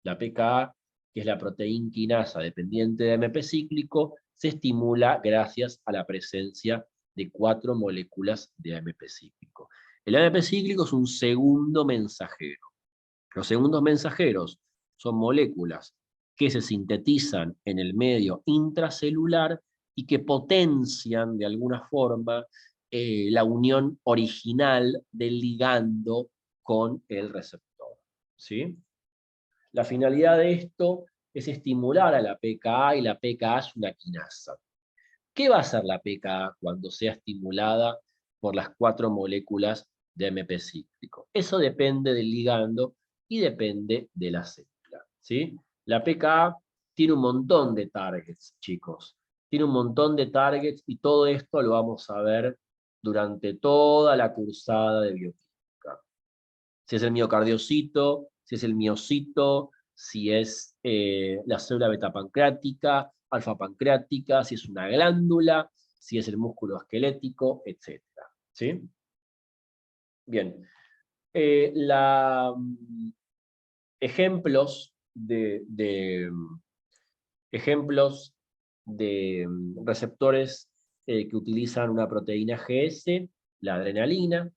La PKA, que es la proteína quinasa dependiente de AMP cíclico, se estimula gracias a la presencia de 4 moléculas de AMP cíclico. El AMP cíclico es un segundo mensajero. Los segundos mensajeros son moléculas que se sintetizan en el medio intracelular y que potencian de alguna forma la unión original del ligando con el receptor. ¿Sí? La finalidad de esto es estimular a la PKA, y la PKA es una quinasa. ¿Qué va a hacer la PKA cuando sea estimulada por las 4 moléculas de AMP cíclico? Eso depende del ligando y depende de la célula. ¿Sí? La PKA tiene un montón de targets, chicos. Tiene un montón de targets, y todo esto lo vamos a ver durante toda la cursada de bioquímica. Si es el miocardiocito, si es el miocito, si es la célula beta pancreática, alfa pancreática, si es una glándula, si es el músculo esquelético, etc. ¿Sí? Bien. Ejemplos ejemplos de receptores que utilizan una proteína GS, la adrenalina,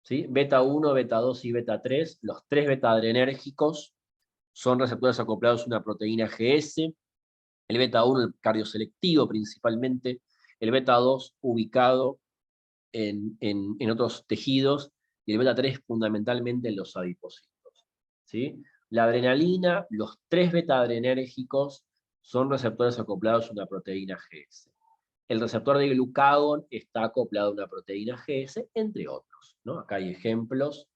¿sí? Beta 1, beta 2 y beta 3, los 3 beta adrenérgicos son receptores acoplados a una proteína GS. El beta 1, el cardioselectivo principalmente, el beta 2 ubicado en otros tejidos, y el beta 3 fundamentalmente en los adipocitos. ¿Sí? La adrenalina, los 3 beta adrenérgicos son receptores acoplados a una proteína GS. El receptor de glucagón está acoplado a una proteína GS, entre otros, ¿no? Acá hay ejemplos.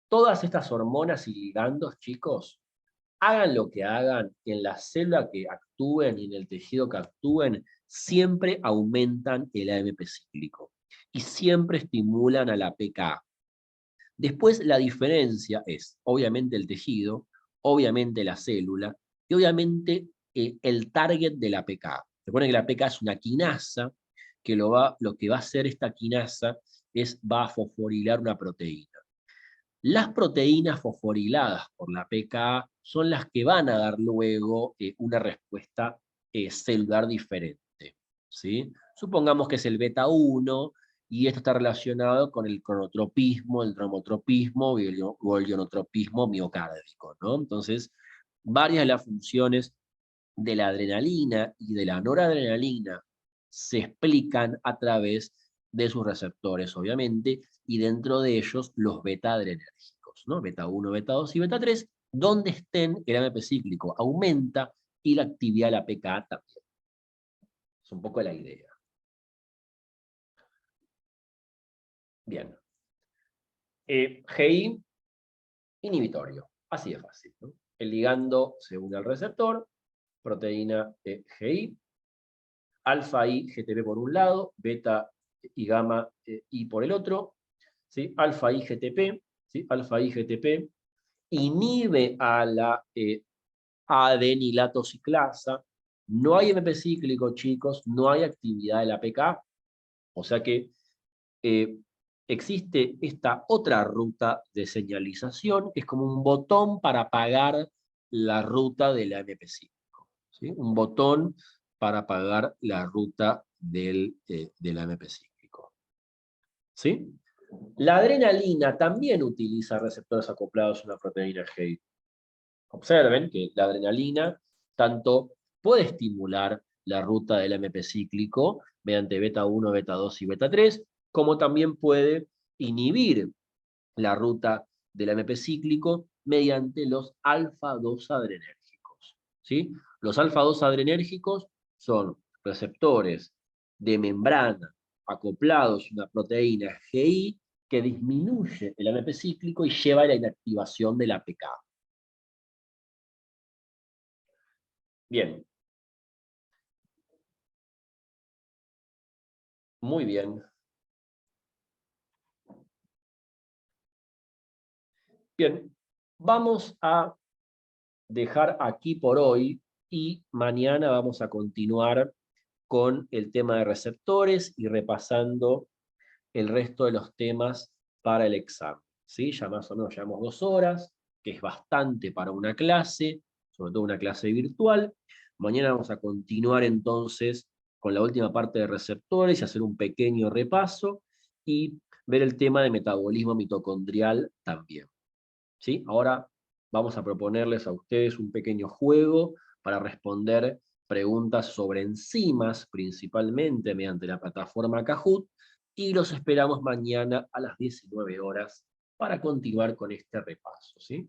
Todas estas hormonas y ligandos, chicos, hagan lo que hagan, en la célula que actúen y en el tejido que actúen, siempre aumentan el AMP cíclico y siempre estimulan a la PKA. Después la diferencia es, obviamente, el tejido, obviamente la célula, y obviamente el target de la PKA. Recuerden que la PKA es una quinasa, que lo que va a hacer esta quinasa es va a fosforilar una proteína. Las proteínas fosforiladas por la PKA son las que van a dar luego una respuesta celular diferente. ¿Sí? Supongamos que es el beta 1, y esto está relacionado con el cronotropismo, el dromotropismo o el ionotropismo miocárdico, ¿no? Entonces, varias de las funciones de la adrenalina y de la noradrenalina se explican a través de sus receptores, obviamente, y dentro de ellos los beta adrenérgicos, ¿no? Beta 1, beta 2 y beta 3, donde estén, el AMP cíclico aumenta y la actividad de la PKA también. Es un poco la idea. Bien. GI inhibitorio. Así de fácil, ¿no? El ligando se une al receptor, proteína GI, alfa I GTP por un lado, beta y gamma I por el otro, ¿sí? Alfa I GTP, ¿sí? Alfa I GTP inhibe a la adenilato ciclasa, no hay MP cíclico, chicos, no hay actividad de la PK, o sea que existe esta otra ruta de señalización, que es como un botón para apagar la ruta del AMP cíclico, ¿sí? Un botón para apagar la ruta del AMP cíclico, ¿sí? La adrenalina también utiliza receptores acoplados a una proteína GI. Observen que la adrenalina tanto puede estimular la ruta del AMP cíclico mediante beta 1, beta 2 y beta 3, como también puede inhibir la ruta del AMP cíclico mediante los alfa-2 adrenérgicos, ¿sí? Los alfa-2 adrenérgicos son receptores de membrana acoplados a una proteína GI que disminuye el AMP cíclico y lleva a la inactivación de la PK. Bien, muy bien. Bien, vamos a dejar aquí por hoy y mañana vamos a continuar con el tema de receptores y repasando el resto de los temas para el examen, ¿sí? Ya más o menos llevamos 2 horas, que es bastante para una clase, sobre todo una clase virtual. Mañana vamos a continuar entonces con la última parte de receptores y hacer un pequeño repaso y ver el tema de metabolismo mitocondrial también, ¿sí? Ahora vamos a proponerles a ustedes un pequeño juego para responder preguntas sobre enzimas, principalmente mediante la plataforma Kahoot, y los esperamos mañana a las 19 horas para continuar con este repaso, ¿sí?